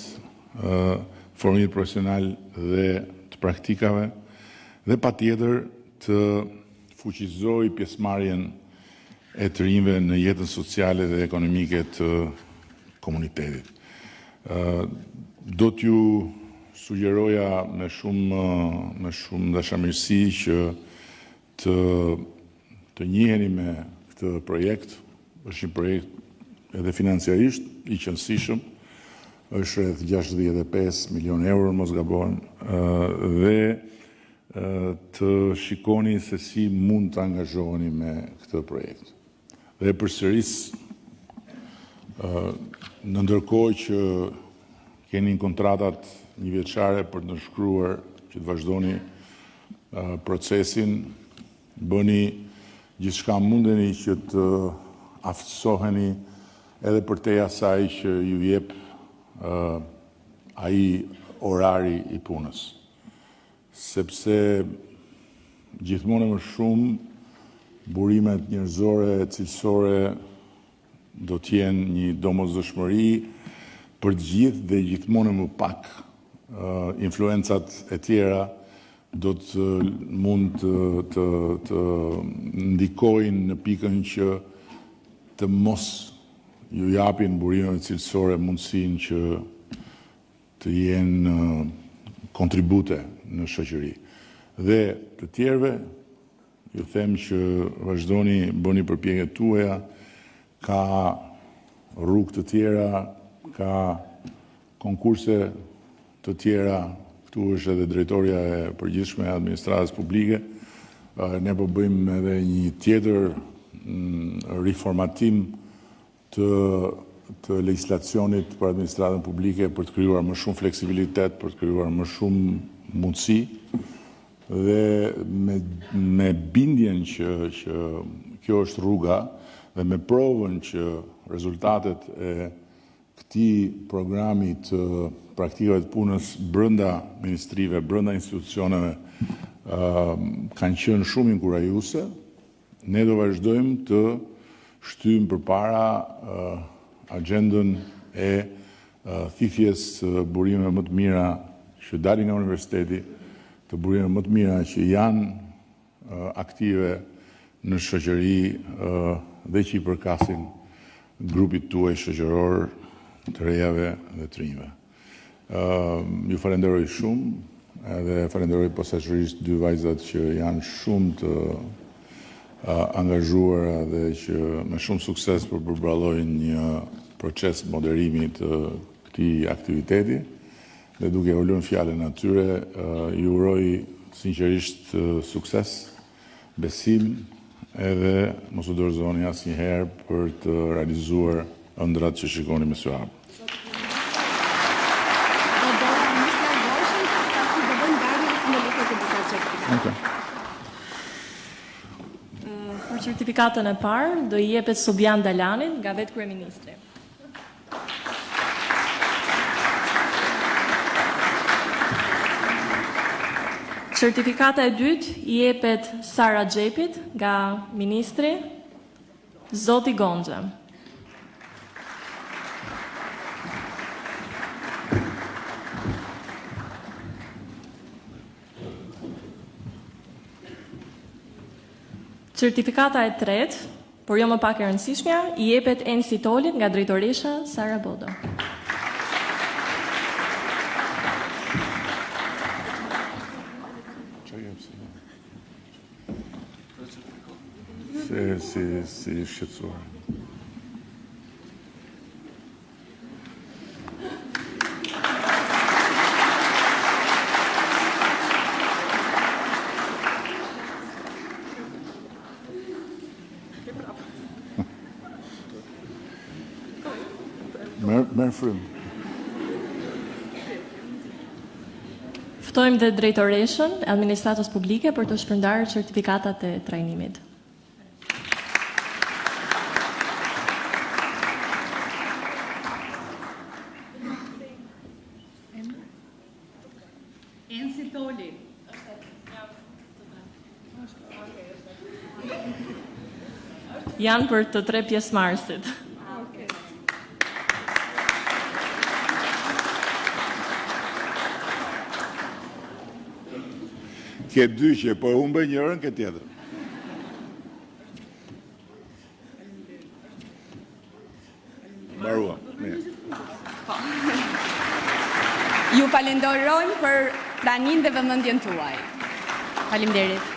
formimit profesional dhe të praktikave, dhe patjetër të fuqizojë pjesëmarrjen e të rinjve në jetën sociale dhe ekonomike të komunitetit. Do t'ju sugjeroja me shumë dashamirësi që të njiheni me këtë projekt. Është një projekt edhe financiarisht i qëndësishëm, është rreth 65 milion euro, mos gabon, dhe të shikoni se si mund të angazhoheni me këtë projekt. Dhe përsëris, në ndërkohë që keni kontratat një vjeçare për të nënshkruar që të vazhdoni procesin, bëni gjithçka mundeni që të aftësoheni edhe përtej asaj që ju jep ai orari i punës. Sepse gjithmonë më shumë burimet njerëzore, cilësore do t'jenë një domosdoshmëri për të gjithë dhe gjithmonë më pak influencat e tjera do të mund të ndikojnë në pikën që të mos ju japin burimeve cilësore mundësinë që të jenë kontribute në shoqëri. Dhe të tjerëve, ju them që vazhdoni, bëni përpjekjet tuaja, ka rrugë të tjera, ka konkurse të tjera, këtu është edhe drejtoria e përgjithshme e administratës publike. Ne po bëjmë edhe një tjetër riformatim të legislacionit për administratën publike për të krijuar më shumë fleksibilitet, për të krijuar më shumë mundësi dhe me bindjen që kjo është rruga dhe me provën që rezultatet e këtij programi të praktikave të punës brenda ministrive, brenda institucioneve kanë qenë shumë inkurajuese. Ne do vazhdojmë të shtyjmë përpara agendën e thithjes të burimeve më të mira që dalin nga universiteti, të burimeve më të mira që janë aktive në shoqëri dhe që i përkasin grupit tuaj shoqëror të rejave dhe të rinjve. Ju falenderoj shumë edhe falenderoj posaçërisht dy vajzat që janë shumë të angazhuara dhe që me shumë sukses përballojnë një proces moderimi të këtij aktiviteti. Dhe duke u lënë fjalën atyre, ju uroj sinqerisht sukses, besim, edhe mos u dorëzoni asnjëherë për të realizuar ëndrat që shikoni me sy hap. Për certifikatën e parë do i jepet Subian Dalanit nga vetë kryeministri. Certifikata e dytë i jepet Sara Xhepit nga ministri Zoti Gonxha. Certifikata e tretë, por jo më pak e rëndësishmja, i jepet Ensi Tolit nga drejtoresha Sara Bodo. Si shqetësuar. Merë frymë. Ftojmë dhe drejtoreshën e administratës publike për të shpërndarë certifikatat e trajnimit. Janë për të tre pjesëmarrësit. Ke dy që po humbe njërën, ke tjetër. Mbarua. Ju falenderojmë për praninë dhe vëmendjen tuaj. Faleminderit.